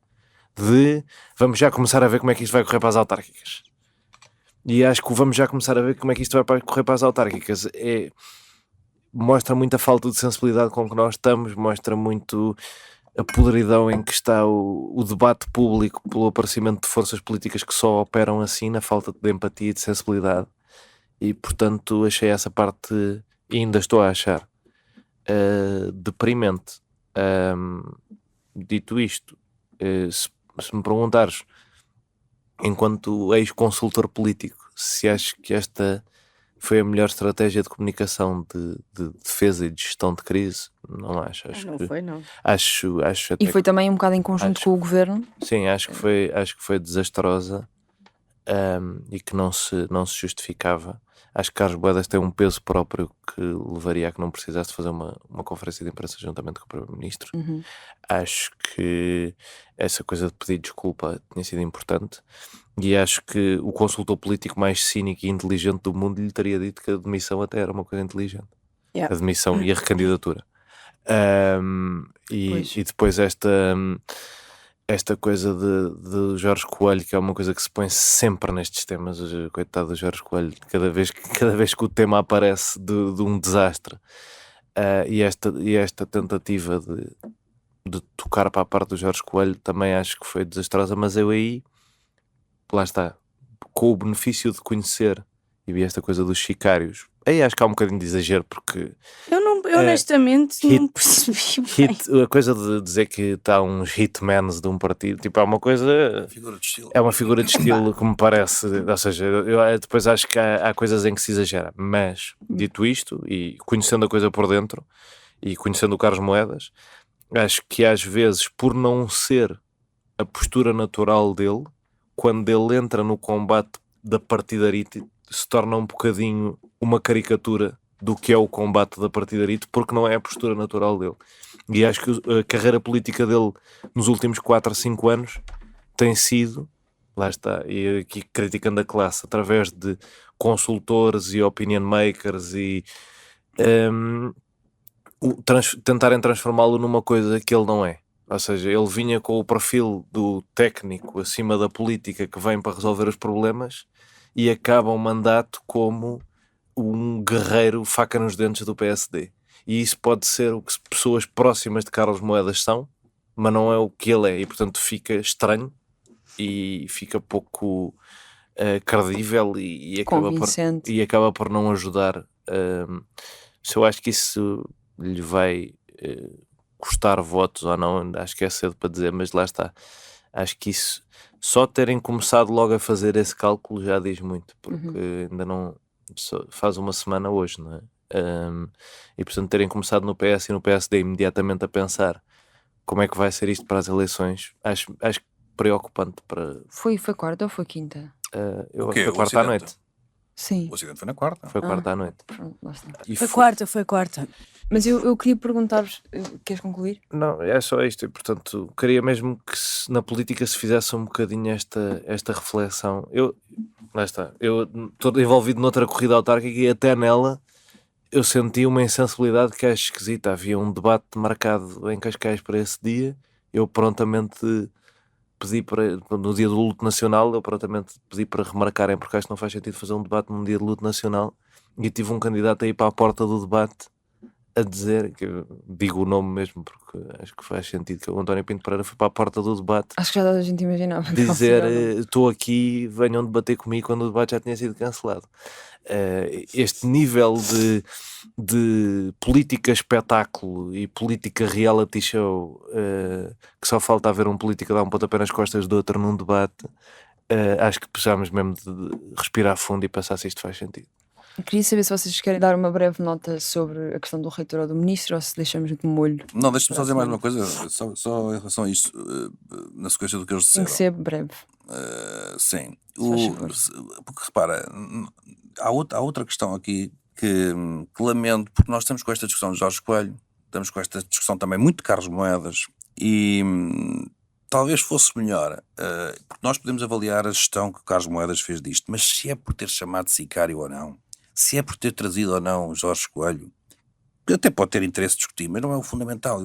de vamos já começar a ver como é que isto vai correr para as autárquicas. E acho que vamos já começar a ver como é que isto vai correr para as autárquicas. Mostra muita falta de sensibilidade com que nós estamos, mostra muito a podridão em que está o debate público pelo aparecimento de forças políticas que só operam assim, na falta de empatia e de sensibilidade. E, portanto, achei essa parte, e ainda estou a achar, deprimente. Dito isto, se me perguntares, enquanto ex-consultor político, se achas que esta foi a melhor estratégia de comunicação de defesa e de gestão de crise, não acho. Não foi, não. Acho até E foi também um bocado em conjunto com o governo. sim, acho que foi desastrosa, e que não se justificava. Acho que Carlos Moedas tem um peso próprio que levaria a que não precisasse fazer uma conferência de imprensa juntamente com o Primeiro-Ministro. Acho que essa coisa de pedir desculpa tinha sido importante, e acho que o consultor político mais cínico e inteligente do mundo lhe teria dito que a demissão até era uma coisa inteligente. Yeah. A demissão e a recandidatura. E depois esta coisa de Jorge Coelho, que é uma coisa que se põe sempre nestes temas, coitado do Jorge Coelho, cada vez que o tema aparece de um desastre, e esta tentativa de tocar para a parte do Jorge Coelho também acho que foi desastrosa, mas eu aí, lá está, com o benefício de conhecer e vi esta coisa dos sicários, aí acho que há um bocadinho de exagero, porque Eu honestamente não percebi bem. a coisa de dizer que está uns hitmans de um partido, tipo, é uma coisa, Figura de estilo. é uma figura de estilo que me parece, ou seja, eu depois acho que há coisas em que se exagera, mas dito isto, e conhecendo a coisa por dentro, e conhecendo o Carlos Moedas, acho que às vezes, por não ser a postura natural dele, quando ele entra no combate da partidarite, se torna um bocadinho uma caricatura do que é o combate da partidarite, porque não é a postura natural dele. E acho que a carreira política dele nos últimos 4 a 5 anos tem sido, lá está, e aqui criticando a classe, através de consultores e opinion makers e tentarem transformá-lo numa coisa que ele não é. Ou seja, ele vinha com o perfil do técnico acima da política que vem para resolver os problemas e acaba um mandato como um guerreiro faca nos dentes do PSD. E isso pode ser o que pessoas próximas de Carlos Moedas são, mas não é o que ele é. E, portanto, fica estranho e fica pouco credível e acaba por não ajudar. Se eu acho que isso lhe vai custar votos ou não, acho que é cedo para dizer, mas lá está. Acho que isso, só terem começado logo a fazer esse cálculo já diz muito, porque ainda não faz uma semana hoje, não é? E portanto terem começado no PS e no PSD imediatamente a pensar como é que vai ser isto para as eleições, acho preocupante para... Foi quarta ou foi quinta? Foi quarta à noite. Sim. O acidente foi na quarta. Foi quarta à noite. Pronto, lá está. E Foi quarta. Mas eu queria perguntar-vos, queres concluir? Não, é só isto, e portanto queria mesmo que na política se fizesse um bocadinho esta reflexão. Lá está, eu estou envolvido noutra corrida autárquica e até nela eu senti uma insensibilidade que acho esquisita. Havia um debate marcado em Cascais para esse dia, eu prontamente pedi para, no dia do luto nacional, eu prontamente pedi para remarcarem, porque acho que não faz sentido fazer um debate num dia de luto nacional, e tive um candidato a ir para a porta do debate a dizer, que eu digo o nome mesmo porque acho que faz sentido, que o António Pinto Pereira foi para a porta do debate Acho que já toda a gente imaginava. dizer estou aqui, venham debater comigo, quando o debate já tinha sido cancelado. Este nível de política espetáculo e política reality show, que só falta haver um político a dar um pontapé nas costas do outro num debate, acho que precisamos mesmo de respirar fundo e pensar se isto faz sentido. Queria saber se vocês querem dar uma breve nota sobre a questão do reitor ou do ministro, ou se deixamos de molho. Não, deixa-me só dizer mais uma coisa, só em relação a isto, na sequência do que eles Tem disseram. que ser breve. Sim. faz Porque repara, há outra questão aqui que lamento, porque nós estamos com esta discussão de Jorge Coelho, estamos com esta discussão também muito de Carlos Moedas, E talvez fosse melhor, porque nós podemos avaliar a gestão que o Carlos Moedas fez disto, mas se é por ter chamado de sicário ou não, se é por ter trazido ou não Jorge Coelho, até pode ter interesse de discutir, mas não é o fundamental.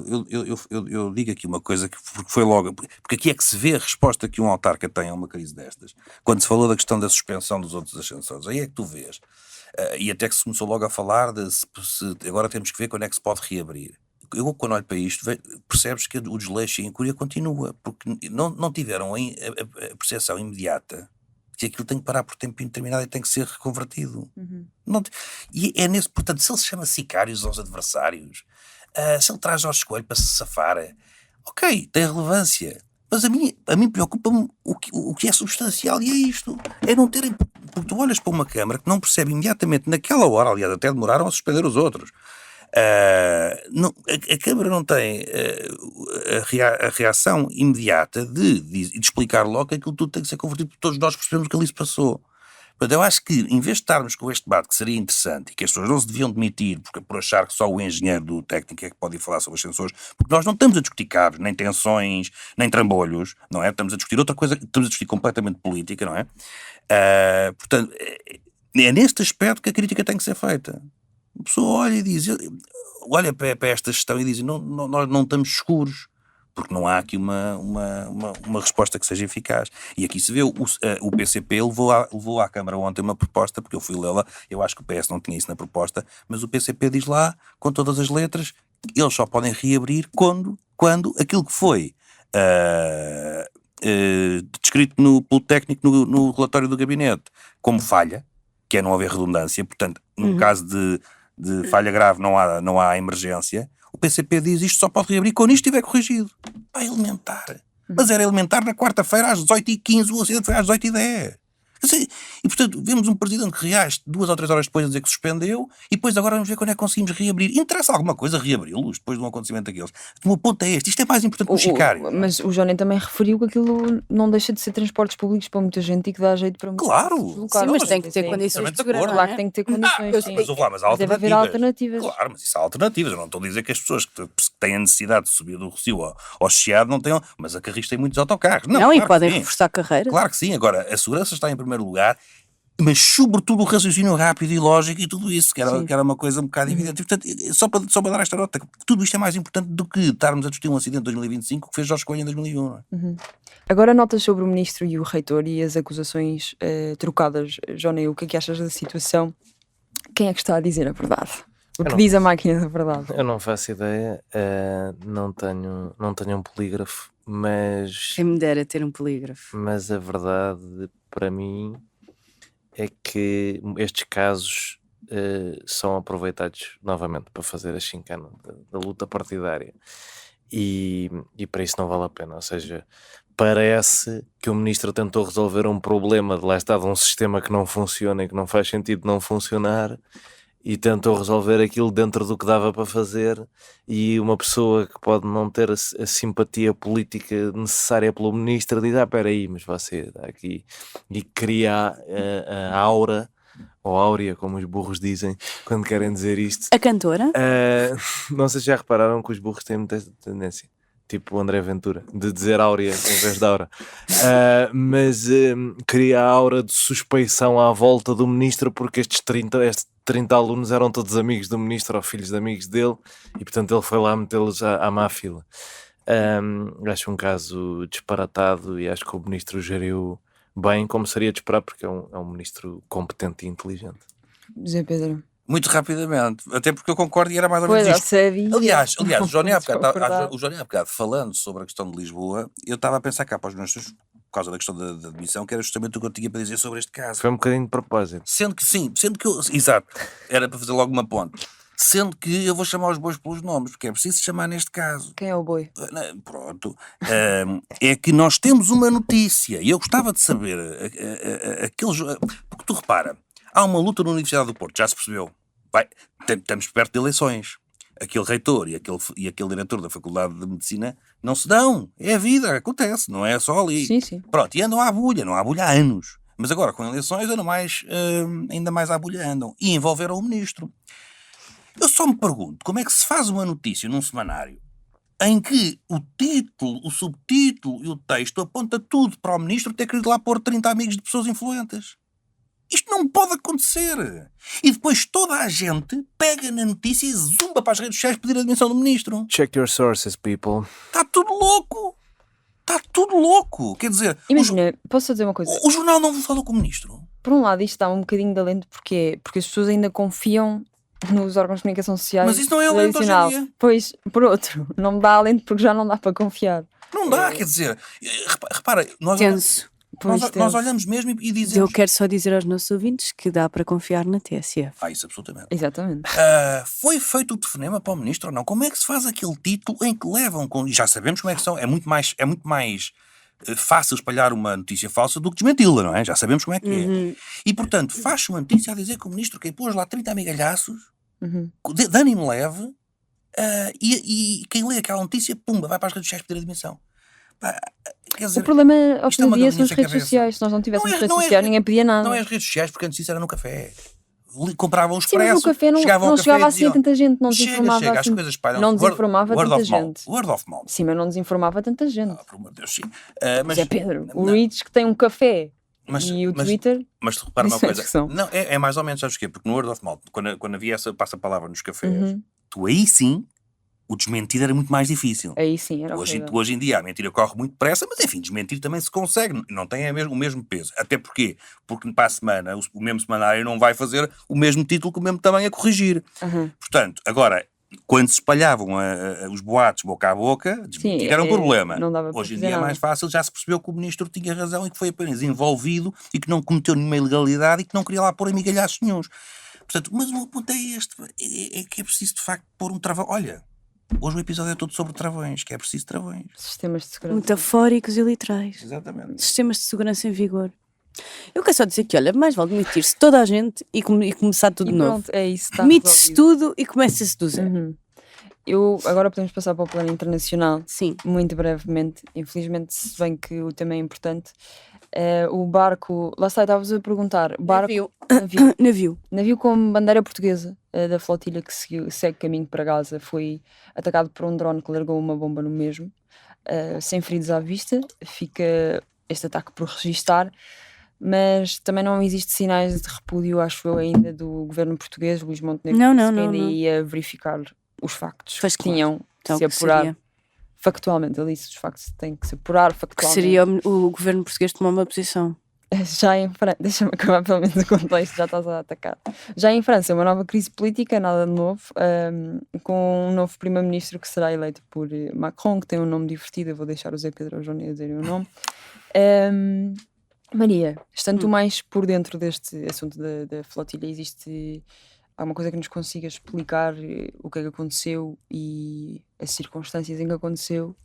Eu digo aqui uma coisa que foi logo, porque aqui é que se vê a resposta que um autarca tem a uma crise destas. Quando se falou da questão da suspensão dos outros ascensores, aí é que tu vês. E até que se começou logo a falar de se agora temos que ver quando é que se pode reabrir. Eu, quando olho para isto, percebes que o desleixo e a incúria continua, porque não tiveram a percepção imediata que aquilo tem que parar por tempo indeterminado e tem que ser reconvertido. E é nesse, portanto, se ele se chama sicários aos adversários, se ele traz Jorge Coelho para se safar, ok, tem relevância. Mas a mim preocupa-me o que é substancial, e é isto. É não terem... Porque tu olhas para uma Câmara que não percebe imediatamente, naquela hora, aliás, até demoraram a suspender os outros. A Câmara não tem a reação imediata de explicar logo que aquilo tudo tem que ser convertido, porque todos nós percebemos o que ali se passou. Portanto, eu acho que, em vez de estarmos com este debate, que seria interessante, e que as pessoas não se deviam demitir por achar que só o engenheiro do técnico é que pode ir falar sobre os sensores, porque nós não estamos a discutir cabos, nem tensões, nem trambolhos, não é? Estamos a discutir outra coisa, estamos a discutir completamente política, não é? Portanto, é neste aspecto que a crítica tem que ser feita. A pessoa olha e diz, olha para esta gestão e diz, nós não estamos seguros, porque não há aqui uma resposta que seja eficaz. E aqui se vê, o PCP levou à Câmara ontem uma proposta, porque eu fui lê-la, eu acho que o PS não tinha isso na proposta, mas o PCP diz lá, com todas as letras, eles só podem reabrir quando aquilo que foi descrito pelo técnico no relatório do gabinete como falha, que é não haver redundância, portanto, no caso de falha grave não há emergência. O PCP diz isto só pode reabrir quando isto estiver corrigido. É elementar. Mas era elementar na quarta-feira às 18h15, o acidente foi às 18h10. E portanto, vemos um presidente que reage 2 ou 3 horas depois a dizer que suspendeu, e depois agora vamos ver quando é que conseguimos reabrir. Interessa alguma coisa reabri-los depois de um acontecimento daqueles? O meu ponto é este, isto é mais importante que o sicário. Mas o Johnny também referiu que aquilo não deixa de ser transportes públicos para muita gente e que dá jeito para muita Claro! gente. Sim, mas tem que ter condições de segurança. Claro que tem que ter condições, sim. Mas há Deve haver alternativas. Claro, mas isso há alternativas. Eu não estou a dizer que as pessoas que têm a necessidade de subir do Rossio ao Chiado não tenham, mas a Carris tem muitos autocarros. Não, claro e podem sim. reforçar carreiras. Claro que sim. Agora, a segurança está em primeiro lugar, mas sobretudo o raciocínio rápido e lógico e tudo isso, que era uma coisa um bocado evidente. E, portanto, só para dar esta nota, tudo isto é mais importante do que estarmos a discutir um acidente de 2025 que fez Jorge Coelho em 2001. Não é? Agora notas sobre o ministro e o reitor e as acusações trocadas. Johnny, o que é que achas da situação? Quem é que está a dizer a verdade? O que diz a máquina da verdade? Eu não faço ideia, não tenho um polígrafo, mas Quem me dera ter um polígrafo. Mas a verdade, para mim, é que estes casos são aproveitados novamente para fazer a chincana da luta partidária. E para isso não vale a pena. Ou seja, parece que o ministro tentou resolver um problema de lá está de um sistema que não funciona e que não faz sentido não funcionar, e tentou resolver aquilo dentro do que dava para fazer, e uma pessoa que pode não ter a simpatia política necessária pelo ministro diz, espera aí, mas você está aqui, e cria a aura, ou áurea, como os burros dizem quando querem dizer isto. A cantora? Não sei se já repararam que os burros têm muita tendência, tipo o André Ventura, de dizer áurea em vez de aura. Mas cria a aura de suspeição à volta do ministro, porque estes 30 alunos eram todos amigos do ministro ou filhos de amigos dele, e portanto ele foi lá metê-los à má fila. Acho um caso disparatado, e acho que o ministro geriu bem, como seria de esperar, porque é um ministro competente e inteligente. Zé Pedro. Muito rapidamente, até porque eu concordo e era mais ou menos isto. Aliás, o Johnny há bocado falando sobre a questão de Lisboa, eu estava a pensar cá para os meus por causa da questão da admissão, que era justamente o que eu tinha para dizer sobre este caso. Foi um bocadinho de propósito. Sendo que eu, exato, era para fazer logo uma ponte. Sendo que eu vou chamar os bois pelos nomes, porque é preciso chamar neste caso. Quem é o boi? Pronto. É que nós temos uma notícia, e eu gostava de saber, porque tu repara, há uma luta na Universidade do Porto, já se percebeu. Estamos perto de eleições. Aquele reitor e aquele diretor da Faculdade de Medicina não se dão. É a vida, acontece, não é só ali. Sim. Pronto, e andam à bulha, não há bulha há anos. Mas agora com eleições ainda mais à bulha andam. E envolveram o ministro. Eu só me pergunto, como é que se faz uma notícia num semanário em que o título, o subtítulo e o texto aponta tudo para o ministro ter querido lá pôr 30 amigos de pessoas influentes. Isto não pode acontecer. E depois toda a gente pega na notícia e zumba para as redes sociais pedir a demissão do ministro. Check your sources, people. Está tudo louco. Está tudo louco. Quer dizer, Imagina, posso dizer uma coisa? o jornal não falou com o ministro. Por um lado, isto dá um bocadinho de alento porque as pessoas ainda confiam nos órgãos de comunicação social. Mas isso não é alento hoje em dia. Pois, por outro, não me dá alento porque já não dá para confiar. Não dá, quer dizer, repara, Tenso. nós olhamos mesmo e dizemos... Eu quero só dizer aos nossos ouvintes que dá para confiar na TSF. Isso absolutamente. Exatamente. Foi feito o telefonema para o ministro ou não? Como é que se faz aquele título em que levam... E já sabemos como é que são. É muito mais fácil espalhar uma notícia falsa do que desmenti-la, não é? Já sabemos como é que é. E, portanto, faz-se uma notícia a dizer que o ministro que pôs lá 30 amigalhaços, de ânimo leve, e quem lê aquela notícia, pumba, vai para as redes sociais pedir a demissão. Quer dizer, O problema ao isto é uma fim do dia são galinha as sem redes cabeça. sociais. Se nós não tivéssemos redes não é- sociais, ninguém pedia nada. Não é as redes sociais, porque antes isso era no café. Compravam o Sim, mas expresso, o café não chegavam ao café chegava e assim a diziam, tanta gente, não desinformava chega, assim. as coisas espalham. Não desinformava word tanta of mouth. gente. Word of mouth. Sim, mas não desinformava tanta gente. Por amor de Deus, sim. Mas é Pedro, o não, Rich que tem um café mas- e o mas- Twitter. Mas repara uma Isso é coisa. discussão. Não, é mais ou menos, sabes o quê? Porque no word of mouth, quando havia essa passa-palavra nos cafés, Uhum. tu aí sim, o desmentir era muito mais difícil. Aí sim, era Hoje, horrível. hoje em dia a mentira corre muito depressa, mas enfim, desmentir também se consegue, não tem o mesmo peso. Até porque para a semana, o mesmo semanário não vai fazer o mesmo título com o mesmo tamanho a corrigir. Uhum. Portanto, agora, quando se espalhavam os boatos boca a boca, desmentir era um problema. não dava para Hoje em fazer dia é nada. mais fácil, já se percebeu que o ministro tinha razão e que foi apenas envolvido e que não cometeu nenhuma ilegalidade e que não queria lá pôr amigalhaços nenhuns. Portanto, mas o meu ponto é este, é que é preciso de facto pôr um travão. Olha, hoje o episódio é todo sobre travões, que é preciso travões. Sistemas de segurança. Metafóricos e literais. Exatamente. Sistemas de segurança em vigor. Eu quero só dizer que, olha, mais vale demitir-se toda a gente e começar tudo E de novo. pronto, é isso. Está Demite-se resolvido. tudo e começa-se do zero. Uhum. Agora podemos passar para o plano internacional, Sim. muito brevemente. Infelizmente, se bem que o tema é importante. O barco, lá está, estavas a perguntar. Barco, navio com bandeira portuguesa da flotilha que segue caminho para Gaza foi atacado por um drone que largou uma bomba no mesmo, sem feridos à vista. Fica este ataque por registar, mas também não existe sinais de repúdio, acho eu, ainda do governo português. Luís Montenegro Não, disse que não, ainda não. ia verificar os factos Pois que claro. tinham Então, de se que apurar seria? factualmente. Ele disse os factos têm que se apurar Que factualmente. seria o governo português tomar uma posição. Já em França, deixa-me acabar pelo menos o contexto, já estás a atacar. Já em França, uma nova crise política, nada de novo, com um novo primeiro-ministro que será eleito por Macron, que tem um nome divertido. Eu vou deixar o Zé Pedro ou o Johnny a dizerem o nome. Maria, estando tu mais por dentro deste assunto da flotilha, existe alguma coisa que nos consiga explicar o que é que aconteceu e as circunstâncias em que aconteceu?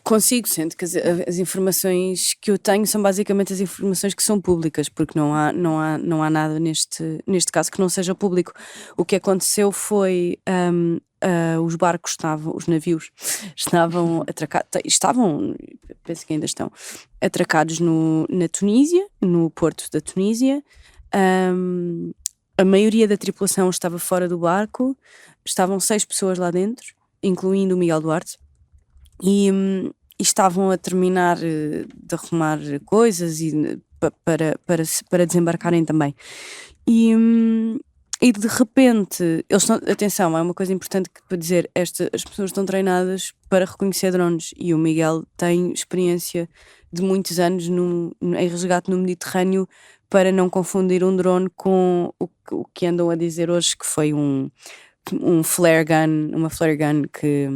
Consigo, sendo que as informações que eu tenho são basicamente as informações que são públicas, porque não há nada neste caso que não seja público. O que aconteceu foi os barcos os navios estavam atracados, penso que ainda estão atracados na Tunísia, no porto da Tunísia. A maioria da tripulação estava fora do barco, estavam 6 pessoas lá dentro, incluindo o Miguel Duarte. E estavam a terminar de arrumar coisas e para desembarcarem também. E de repente, atenção, é uma coisa importante para dizer, as pessoas estão treinadas para reconhecer drones e o Miguel tem experiência de muitos anos em resgate no Mediterrâneo, para não confundir um drone com o que andam a dizer hoje, que foi uma flare gun que...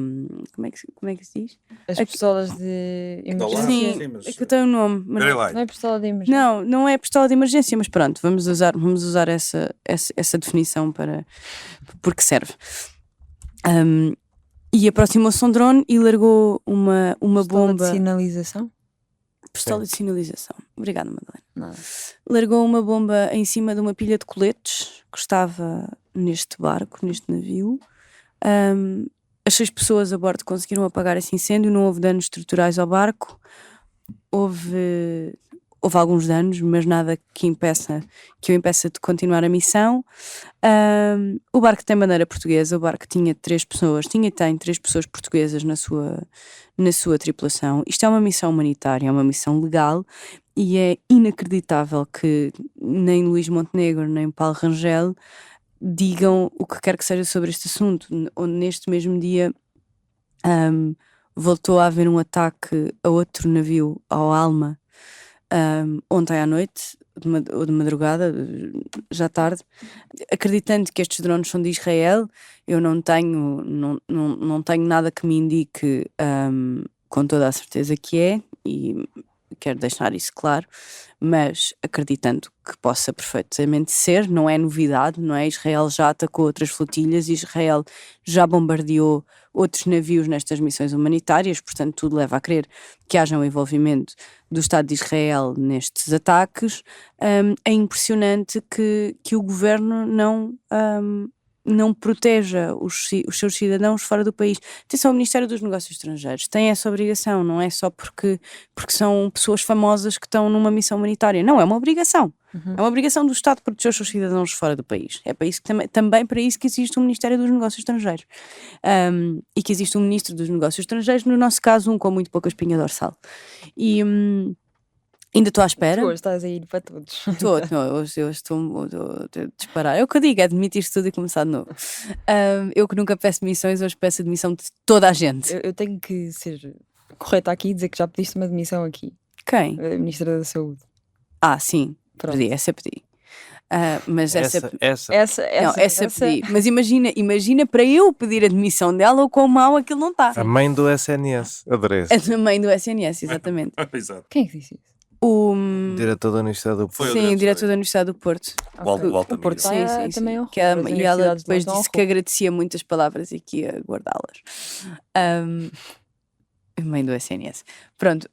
Como é que se diz? As pistolas de emergência? Sim, mas- é que eu tenho um nome. Mas Peraí lá. Não é pistola de emergência? não é pistola de emergência, mas pronto, vamos usar essa definição porque serve. E aproximou-se um drone e largou uma Pistola bomba. de sinalização? Pistola de sinalização. Obrigada, Madalena. Nada. Largou uma bomba em cima de uma pilha de coletes que estava neste barco, neste navio. As 6 pessoas a bordo conseguiram apagar esse incêndio, não houve danos estruturais ao barco. Houve houve alguns danos, mas nada que o impeça de continuar a missão. O barco tem bandeira portuguesa, o barco tinha 3 pessoas, tinha e tem 3 pessoas portuguesas na sua tripulação. Isto é uma missão humanitária, é uma missão legal, e é inacreditável que nem Luís Montenegro nem Paulo Rangel digam o que quer que seja sobre este assunto. Onde neste mesmo dia voltou a haver um ataque a outro navio, ao Alma, ontem à noite, ou de madrugada, já tarde, acreditando que estes drones são de Israel. Eu não tenho nada que me indique com toda a certeza que é, e quero deixar isso claro, mas acreditando que possa perfeitamente ser, não é novidade, não é? Israel já atacou outras flotilhas, Israel já bombardeou outros navios nestas missões humanitárias, portanto tudo leva a crer que haja um envolvimento do Estado de Israel nestes ataques. É impressionante que o governo não proteja os seus cidadãos fora do país. Atenção, o Ministério dos Negócios Estrangeiros tem essa obrigação, não é só porque são pessoas famosas que estão numa missão humanitária. Não, é uma obrigação. É uma obrigação do Estado proteger os seus cidadãos fora do país. É para isso que também para isso que existe o Ministério dos Negócios Estrangeiros. E que existe um Ministro dos Negócios Estrangeiros, no nosso caso, um com muito pouca espinha dorsal. E ainda estou à espera. Tu estás a ir para todos. Hoje eu estou a disparar. É o que eu digo, é admitir-se tudo e começar de novo. Eu que nunca peço demissões, hoje peço a demissão de toda a gente. Eu tenho que ser correta aqui e dizer que já pediste uma demissão aqui. Quem? A Ministra da Saúde. Sim, Pronto. essa pedi. Mas Essa. essa pedi. Mas imagina para eu pedir a demissão dela, ou quão mau aquilo não está. A mãe do SNS, adorei. A mãe do SNS, exatamente. Exato. Quem é que disse isso? O Diretor da Universidade do Porto. Foi o Sim, diretor diretor da Universidade do Porto. Walter O Porto Miguel. está também ao Que ela, horror, as e ela universidades depois lá estão disse ao que agradecia muitas palavras e que ia guardá-las. Mãe do SNS. Pronto,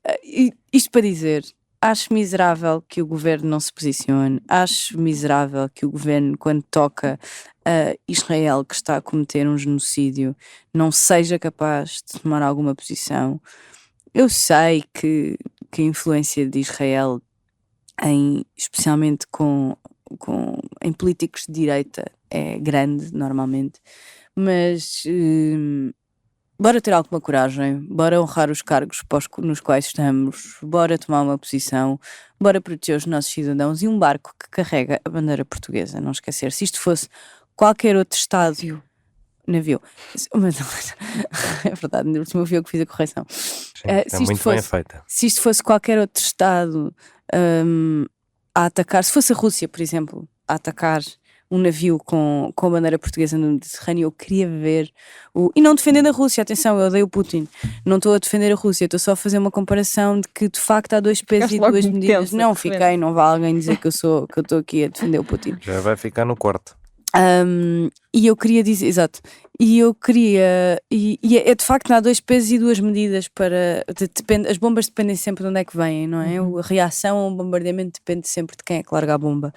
isto para dizer, acho miserável que o governo não se posicione, acho miserável que o governo, quando toca a Israel, que está a cometer um genocídio, não seja capaz de tomar alguma posição. Eu sei que a influência de Israel, especialmente em políticos de direita, é grande normalmente, mas bora ter alguma coragem, bora honrar os cargos nos quais estamos, bora tomar uma posição, bora proteger os nossos cidadãos. E um barco que carrega a bandeira portuguesa, não esquecer, se isto fosse qualquer outro estado... Navio. É verdade, ainda por cima fui eu que fiz a correção. É muito bem feita. Se isto fosse qualquer outro Estado a atacar, se fosse a Rússia, por exemplo, a atacar um navio com a bandeira portuguesa no Mediterrâneo, eu queria ver e não defendendo a Rússia, atenção, eu odeio o Putin, não estou a defender a Rússia, estou só a fazer uma comparação de que de facto há 2 pesos e 2 medidas. Não fiquei, não vai alguém dizer que eu estou aqui a defender o Putin. Já vai ficar no quarto. E eu queria dizer, exato, e é de facto, há 2 pesos e 2 medidas as bombas dependem sempre de onde é que vêm, não é? A reação a um bombardeamento depende sempre de quem é que larga a bomba,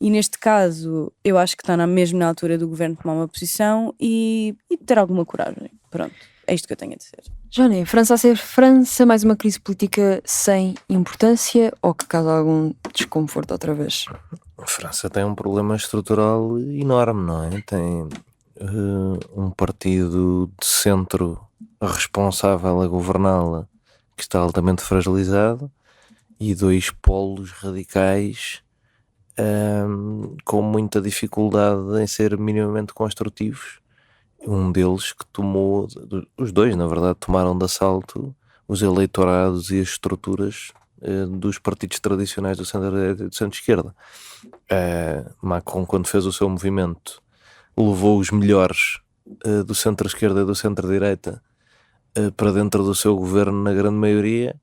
e neste caso eu acho que está mesmo na altura do governo tomar uma posição e ter alguma coragem. Pronto, é isto que eu tenho a dizer. Johnny, França a ser França, mais uma crise política sem importância ou que causa algum desconforto outra vez? A França tem um problema estrutural enorme, não é? Tem um partido de centro responsável a governá-la que está altamente fragilizado e 2 polos radicais com muita dificuldade em ser minimamente construtivos. Um deles que os 2 na verdade tomaram de assalto os eleitorados e as estruturas dos partidos tradicionais do centro-direita e do centro-esquerda. Macron, quando fez o seu movimento, levou os melhores do centro-esquerda e do centro-direita para dentro do seu governo na grande maioria,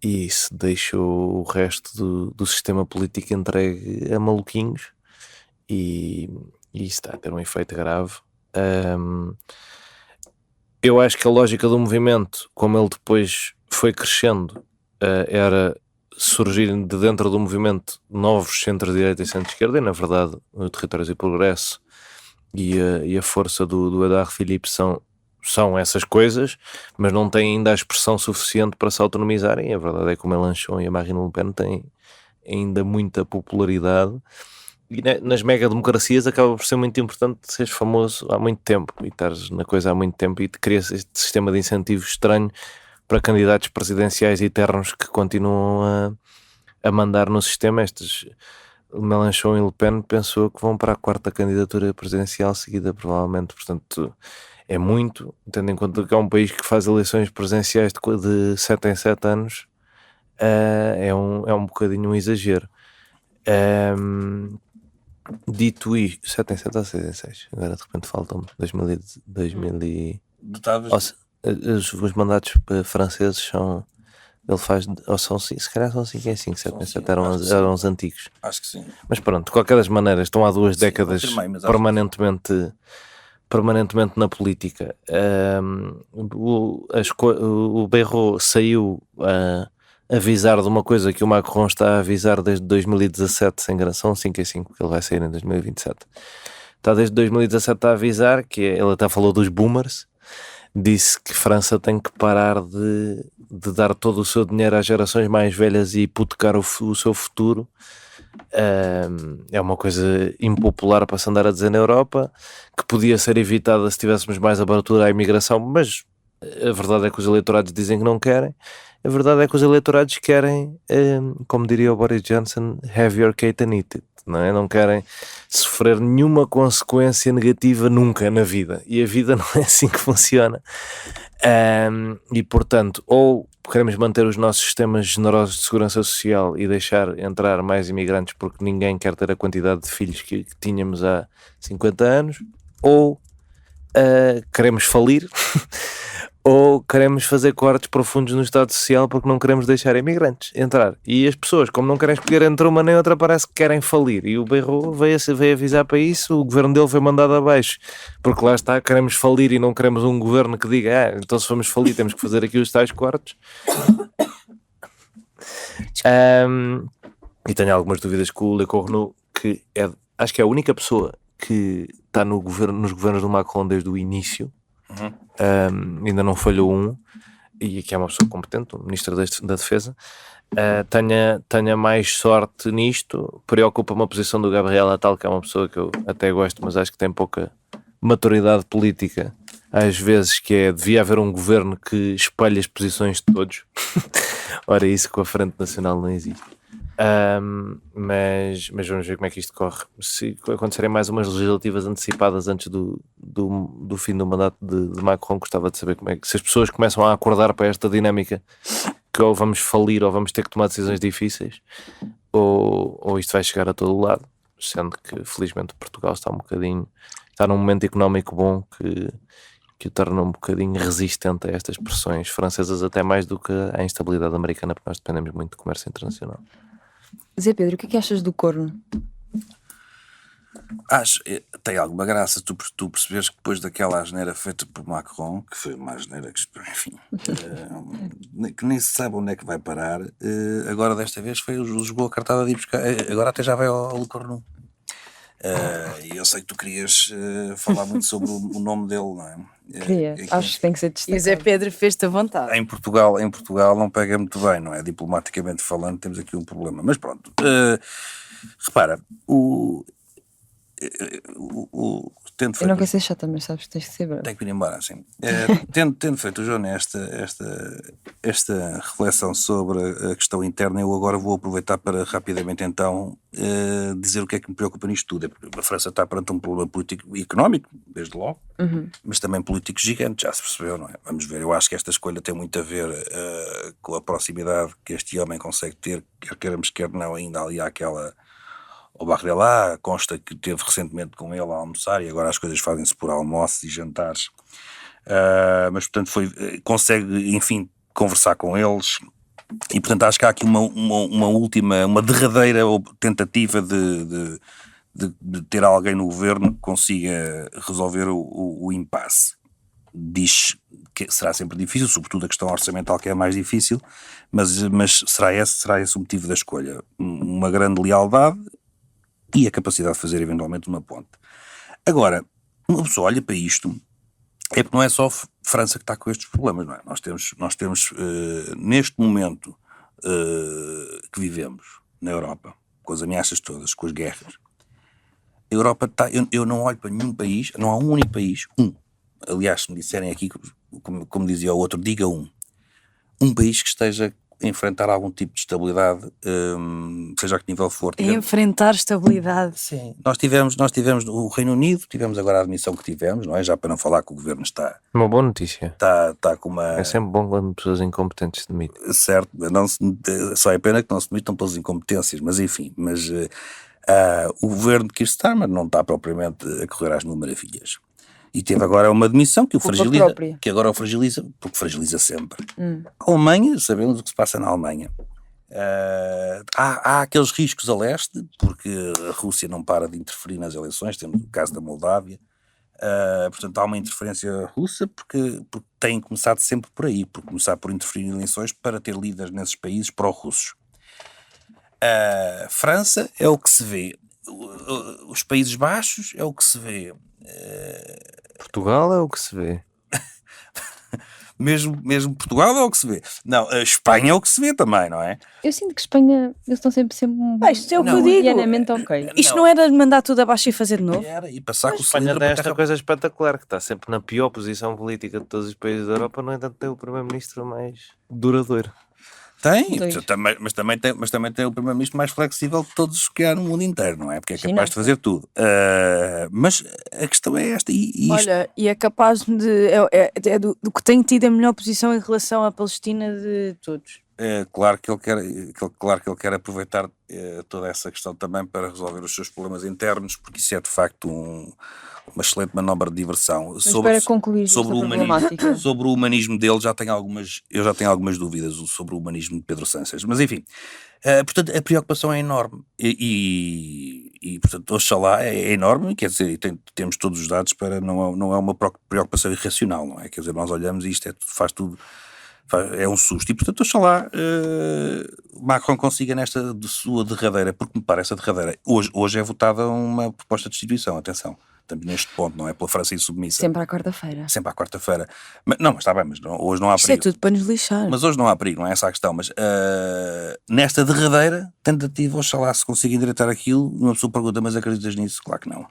e isso deixou o resto do sistema político entregue a maluquinhos, e isso está a ter um efeito grave. Eu acho que a lógica do movimento, como ele depois foi crescendo, era surgir de dentro do movimento novos centro-direita e centro-esquerda, e na verdade o Territórios e Progresso e a força do Édouard Philippe são são essas coisas, mas não têm ainda a expressão suficiente para se autonomizarem. A verdade é que o Mélenchon e a Marine Le Pen têm ainda muita popularidade, e nas mega-democracias acaba por ser muito importante seres famoso há muito tempo e estares na coisa há muito tempo, e te crias este sistema de incentivos estranho para candidatos presidenciais eternos que continuam a mandar no sistema. Estes Mélenchon e Le Pen pensou que vão para a 4ª candidatura presidencial seguida, provavelmente. Portanto, é muito, tendo em conta que é um país que faz eleições presidenciais de 7 em 7 anos, é um bocadinho um exagero. Dito isto, 7 em 7 ou 6 em 6? Agora de repente faltam-me 2000 e... Os mandatos franceses são... Ele faz... Ou são 5, se calhar são 5 em 5, 7 em 7 eram os antigos. Acho que sim. Mas pronto, de qualquer das maneiras, estão há 2 décadas permanentemente na política. O Bayrou saiu a avisar de uma coisa que o Macron está a avisar desde 2017, sem são 5 em 5, porque ele vai sair em 2027. Está desde 2017 a avisar, ele até falou dos boomers, disse que França tem que parar de dar todo o seu dinheiro às gerações mais velhas e hipotecar o seu futuro. É uma coisa impopular para se andar a dizer na Europa, que podia ser evitada se tivéssemos mais abertura à imigração, mas a verdade é que os eleitorados dizem que não querem. A verdade é que os eleitorados querem, como diria o Boris Johnson, have your cake and eat it, não é? Não querem sofrer nenhuma consequência negativa nunca na vida, e a vida não é assim que funciona. E portanto, ou queremos manter os nossos sistemas generosos de segurança social e deixar entrar mais imigrantes porque ninguém quer ter a quantidade de filhos que tínhamos há 50 anos, ou queremos falir ou queremos fazer cortes profundos no Estado Social porque não queremos deixar imigrantes entrar. E as pessoas, como não querem escolher entre uma nem outra, parece que querem falir. E o Bayrou veio avisar para isso, o governo dele foi mandado abaixo, porque lá está, queremos falir e não queremos um governo que diga, então se vamos falir temos que fazer aqui os tais cortes. E tenho algumas dúvidas com o Le Cornu, que acho que é a única pessoa que está nos governos do Macron desde o início. Ainda não falhou e que é uma pessoa competente, o Ministro da Defesa. Tenha mais sorte nisto. Preocupa-me a posição do Gabriel Attal, que é uma pessoa que eu até gosto, mas acho que tem pouca maturidade política às vezes, que devia haver um governo que espelhe as posições de todos. Ora, isso com a Frente Nacional não existe. Mas vamos ver como é que isto corre. Se acontecerem mais umas legislativas antecipadas antes do fim do mandato de Macron, gostava de saber como é que, se as pessoas começam a acordar para esta dinâmica, que ou vamos falir ou vamos ter que tomar decisões difíceis, ou isto vai chegar a todo o lado, sendo que felizmente Portugal está num momento económico bom que o torna um bocadinho resistente a estas pressões francesas, até mais do que à instabilidade americana, porque nós dependemos muito do comércio internacional. Zé Pedro, o que é que achas do corno? Tem alguma graça tu perceberes que depois daquela asneira feita por Macron, que foi uma asneira que, enfim, que nem se sabe onde é que vai parar, agora desta vez jogou a cartada de ir buscar, agora até já vai ao Le Cornu. E eu sei que tu querias falar muito sobre o nome dele, não é? Queria, acho que tem que ser destacado. E o Zé Pedro fez-te à vontade. Em Portugal não pega muito bem, não é? Diplomaticamente falando, temos aqui um problema. Mas pronto, repara, eu não quero ser chata, mas sabes que tens que ser bravo. Tenho que ir embora, assim. Tendo feito o João esta reflexão sobre a questão interna, eu agora vou aproveitar para rapidamente então dizer o que é que me preocupa nisto tudo. A França está perante um problema político e económico, desde logo, mas também político gigante, já se percebeu, não é? Vamos ver, eu acho que esta escolha tem muito a ver com a proximidade que este homem consegue ter, quer queiramos, quer não, ainda ali àquela... O Barrelau consta que esteve recentemente com ele a almoçar e agora as coisas fazem-se por almoços e jantares. Mas, portanto, consegue, enfim, conversar com eles e, portanto, acho que há aqui uma derradeira tentativa de ter alguém no governo que consiga resolver o impasse. Diz que será sempre difícil, sobretudo a questão orçamental, que é mais difícil, mas será esse o motivo da escolha. Uma grande lealdade e a capacidade de fazer eventualmente uma ponte. Agora, uma pessoa olha para isto é porque não é só França que está com estes problemas, não é? Nós temos neste momento que vivemos na Europa, com as ameaças todas, com as guerras, a Europa está... Eu não olho para nenhum país, não há um único país, aliás, se me disserem aqui, como dizia o outro, diga um país que esteja a enfrentar algum tipo de estabilidade, seja a que nível for. Enfrentar estabilidade. Sim. Nós tivemos o Reino Unido, tivemos agora a admissão que tivemos, não é? Já para não falar que o governo está Uma boa notícia. com uma... É sempre bom quando pessoas incompetentes se demitem. Certo, só é pena que não se demitam pelas incompetências, mas enfim, o governo de Keir Starmer não está propriamente a correr às mil maravilhas. E teve agora uma demissão que o fragiliza, que agora o fragiliza, porque fragiliza sempre. A Alemanha, sabemos o que se passa na Alemanha. Há aqueles riscos a leste, porque a Rússia não para de interferir nas eleições, temos o caso da Moldávia. Portanto, há uma interferência russa porque tem começado sempre por aí, por começar por interferir em eleições para ter líderes nesses países pró-russos. França é o que se vê, os Países Baixos é o que se vê, Portugal é o que se vê. mesmo Portugal é o que se vê. Não, a Espanha é o que se vê também, não é? Eu sinto que Espanha, eles estão sempre Isto é o que eu Não, digo. medianamente ok. Isto não era mandar tudo abaixo e fazer de novo? Era, e passar com o Espanha cilindro tem para esta terra. coisa espetacular, que está sempre na pior posição política de todos os países da Europa, no entanto tem o primeiro-ministro mais duradouro. Tem, Dois. mas também tem o primeiro-ministro mais flexível de todos os que há no mundo inteiro, não é? Porque é China. capaz de fazer tudo. Mas a questão é esta, e isto... Olha, e é capaz de. É do que tem tido a melhor posição em relação à Palestina de todos. É claro que ele quer aproveitar toda essa questão também para resolver os seus problemas internos, porque isso é de facto uma excelente manobra de diversão. Mas para concluir esta problemática. Sobre o humanismo dele, eu já tenho algumas dúvidas sobre o humanismo de Pedro Sánchez. Mas enfim, portanto, a preocupação é enorme e portanto, oxalá é enorme, quer dizer, temos todos os dados para, não é uma preocupação irracional, não é? Quer dizer, nós olhamos e isto faz tudo. É um susto, e portanto oxalá Macron consiga nesta de sua derradeira, porque me parece a derradeira. Hoje é votada uma proposta de destituição, atenção, estamos neste ponto, não é? Pela França insubmissa. Sempre à quarta-feira. Sempre à quarta-feira. Mas está bem, mas hoje não há Isto é perigo. tudo para nos lixar. Mas hoje não há perigo, não é essa a questão. Mas nesta derradeira tentativa, oxalá se consiga endireitar aquilo. Uma pessoa pergunta, mas acreditas nisso? Claro que não.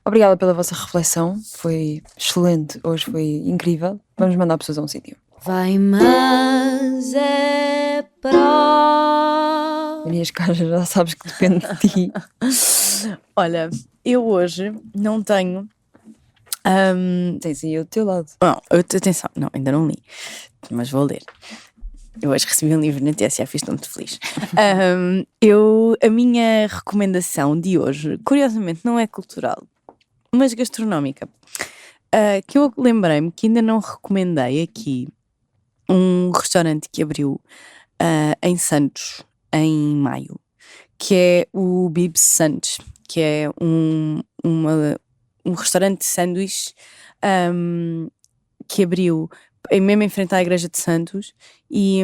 Obrigada pela vossa reflexão, foi excelente, hoje foi incrível. Vamos mandar pessoas a um sítio. Vai, mas é pró. Marias Caras, já sabes que depende de ti. Olha, eu hoje não tenho. Tens aí o teu lado. Bom, atenção, não, ainda não li, mas vou ler. Eu hoje recebi um livro na TSF e estou muito feliz. A minha recomendação de hoje, curiosamente, não é cultural, mas gastronómica. Que eu lembrei-me que ainda não recomendei aqui um restaurante que abriu em Santos em maio, que é o Bibs Santos, que é um restaurante de sanduíche que abriu mesmo em frente à Igreja de Santos e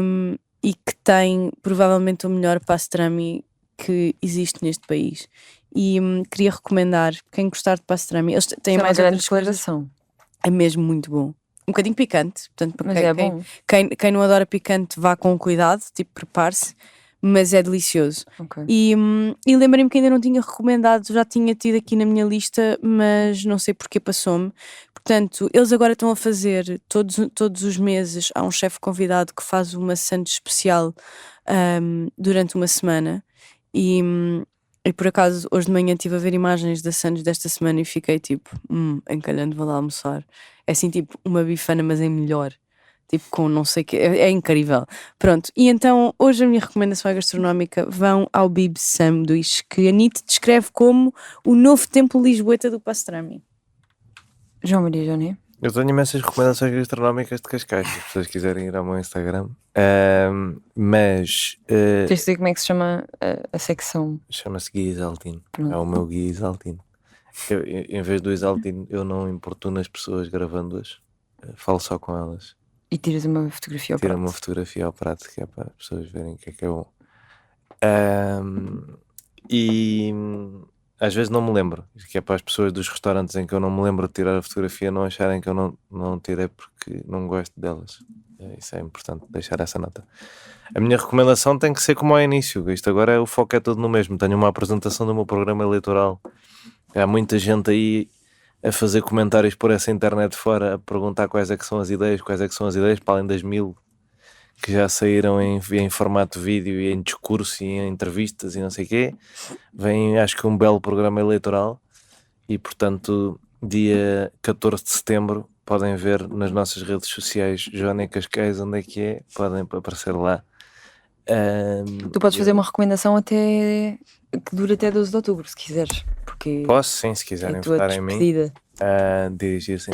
que tem provavelmente o melhor pastrami que existe neste país. E queria recomendar, quem gostar de pastrami, eles têm Isso é mais uma grande outras coisas. declaração. É mesmo muito bom. Um bocadinho picante, portanto, para Mas quem, é bom. quem não adora picante, vá com cuidado, tipo, prepare-se, mas é delicioso. Ok. E lembrei-me que ainda não tinha recomendado, já tinha tido aqui na minha lista, mas não sei porque passou-me. Portanto, eles agora estão a fazer, todos os meses, há um chefe convidado que faz uma sandes especial durante uma semana. E por acaso, hoje de manhã estive a ver imagens da sandes desta semana e fiquei tipo, encalhando, vou lá almoçar. É assim, tipo, uma bifana, mas é melhor. Tipo, com não sei o que, é incrível. Pronto, e então, hoje a minha recomendação é gastronómica. Vão ao Bibs Sanduíche, que a Anitta descreve como o novo templo lisboeta do pastrami. João Maria Johnny. Eu tenho imensas recomendações gastronómicas de Cascais, se as pessoas quiserem ir ao meu Instagram. Mas Tens de dizer como é que se chama a secção. chama-se Guia Isaltino. Pronto. É o meu Guia Isaltino. Em vez do Isaltino, eu não importuno as pessoas gravando-as, falo só com elas. E tiras uma fotografia ao Tira prato. uma fotografia ao prato, que é para as pessoas verem o que é bom. E às vezes não me lembro, que é para as pessoas dos restaurantes em que eu não me lembro de tirar a fotografia não acharem que eu não tirei porque não gosto delas. Isso é importante, deixar essa nota. A minha recomendação tem que ser como ao início. Isto agora o foco é todo no mesmo. Tenho uma apresentação do meu programa eleitoral. Há muita gente aí a fazer comentários por essa internet fora, a perguntar quais é que são as ideias, para além das 1000 que já saíram em formato vídeo e em discurso e em entrevistas e não sei o quê. Vem, acho que um belo programa eleitoral e, portanto, dia 14 de setembro podem ver nas nossas redes sociais Joana Cascais, onde é que é, podem aparecer lá. Tu podes fazer uma recomendação até que dure até 12 de outubro, se quiseres. Porque Posso, sim, se é quiserem a tua votar em mim. despedida. Dirigir-se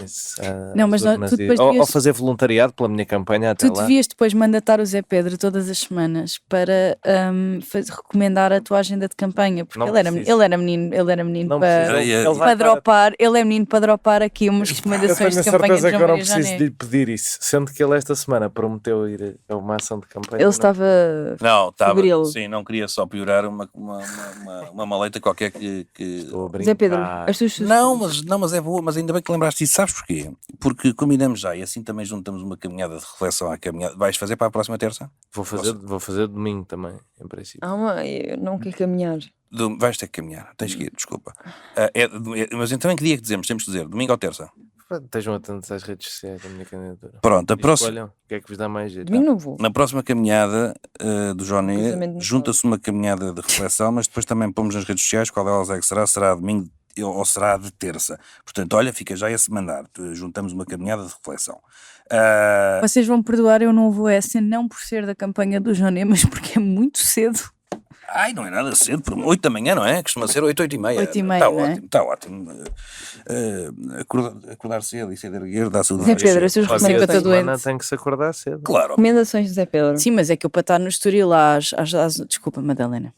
Não, mas tu depois ou devias- fazer voluntariado pela minha campanha até Tu lá. devias depois mandatar o Zé Pedro todas as semanas para recomendar a tua agenda de campanha, porque Não ele era preciso. menino Não para, precisa, ele vai para estar dropar, ele é menino para dropar aqui umas Eu recomendações tenho a de campanha de certeza que João eu não Maria preciso Jané. de lhe pedir isso, sendo que ele esta semana prometeu ir a uma ação de campanha. Ele estava. Não, estava. Febril. Sim, não queria só piorar uma maleta qualquer que. Estou a brincar. Zé Pedro, as tuas Não, mas é boa, mas ainda bem que lembraste disso. Sabes porquê? Porque combinamos já e assim também juntamos uma caminhada de reflexão à caminhada. Vais fazer para a próxima terça? Vou fazer domingo também, em princípio. eu não quero caminhar. Vais ter que caminhar, tens que ir, desculpa. Mas então em que dia que dizemos? Temos que dizer domingo ou terça? Estejam atentos às redes sociais da minha candidatura. Pronto, a E próxima. escolham o que é que vos dá mais jeito. Domingo não vou. Na próxima caminhada do Joné, Casamento no junta-se uma caminhada de reflexão, mas depois também pomos nas redes sociais qual delas é que será. Será domingo ou será de terça? Portanto, olha, fica já esse mandado. Juntamos uma caminhada de reflexão. Vocês vão perdoar, eu não vou essa, não por ser da campanha do Joné, mas porque é muito cedo. Ai, não é nada cedo, 8 da manhã, não é? Costuma ser 8, 8 e meia. 8 e meia, Está não é? ótimo, está ótimo. Acordar cedo e ser erguer dá saúde. Zé Pedro, as tuas Para Sim, dia eu da estou recomendações. semana doente. tem que se acordar cedo. Claro. Recomendações de Zé Pedro. Sim, mas é que eu para estar no Estoril desculpa, Madalena.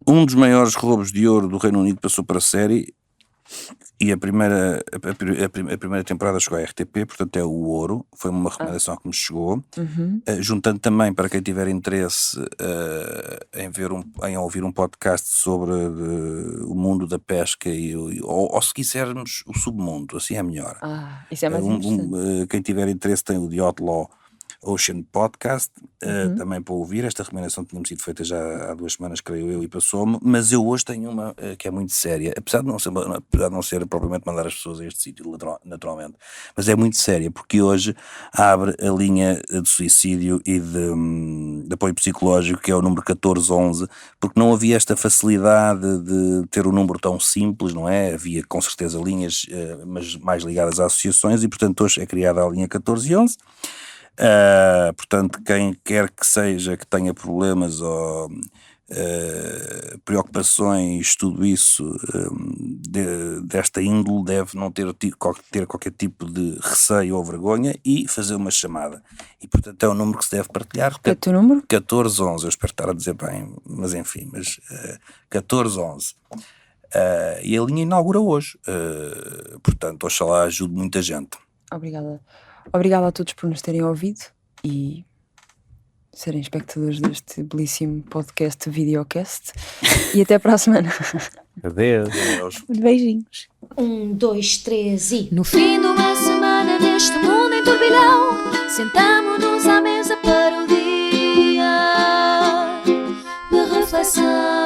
Um dos maiores roubos de ouro do Reino Unido passou para a série e a primeira temporada chegou à RTP, portanto é o Ouro, foi uma recomendação que me chegou. Juntando também para quem tiver interesse em ouvir um podcast sobre o mundo da pesca ou se quisermos o submundo, assim é melhor. Isso é mais interessante. Quem tiver interesse tem o The Outlaw Ocean Podcast, também para ouvir. Esta recomendação tínhamos sido feita já há 2 semanas, creio eu, e passou-me, mas eu hoje tenho uma que é muito séria, apesar de não ser propriamente mandar as pessoas a este sítio, naturalmente, mas é muito séria, porque hoje abre a linha de suicídio e de apoio psicológico, que é o número 1411, porque não havia esta facilidade de ter um número tão simples, não é? Havia com certeza linhas, mas mais ligadas a associações, e portanto hoje é criada a linha 1411. Portanto, quem quer que seja que tenha problemas ou preocupações, tudo isso desta índole, deve não ter qualquer tipo de receio ou vergonha e fazer uma chamada. E portanto é um número que se deve partilhar. É o teu número? 1411, eu espero estar a dizer bem, mas enfim, 1411. E a linha inaugura hoje. Portanto, oxalá ajude muita gente. Obrigada. Obrigada a todos por nos terem ouvido e serem espectadores deste belíssimo podcast videocast. E até para a semana. Adeus. Beijinhos. 1, 2, 3 e. No fim de uma semana neste mundo em turbilhão, sentamo-nos à mesa para o dia de reflexão.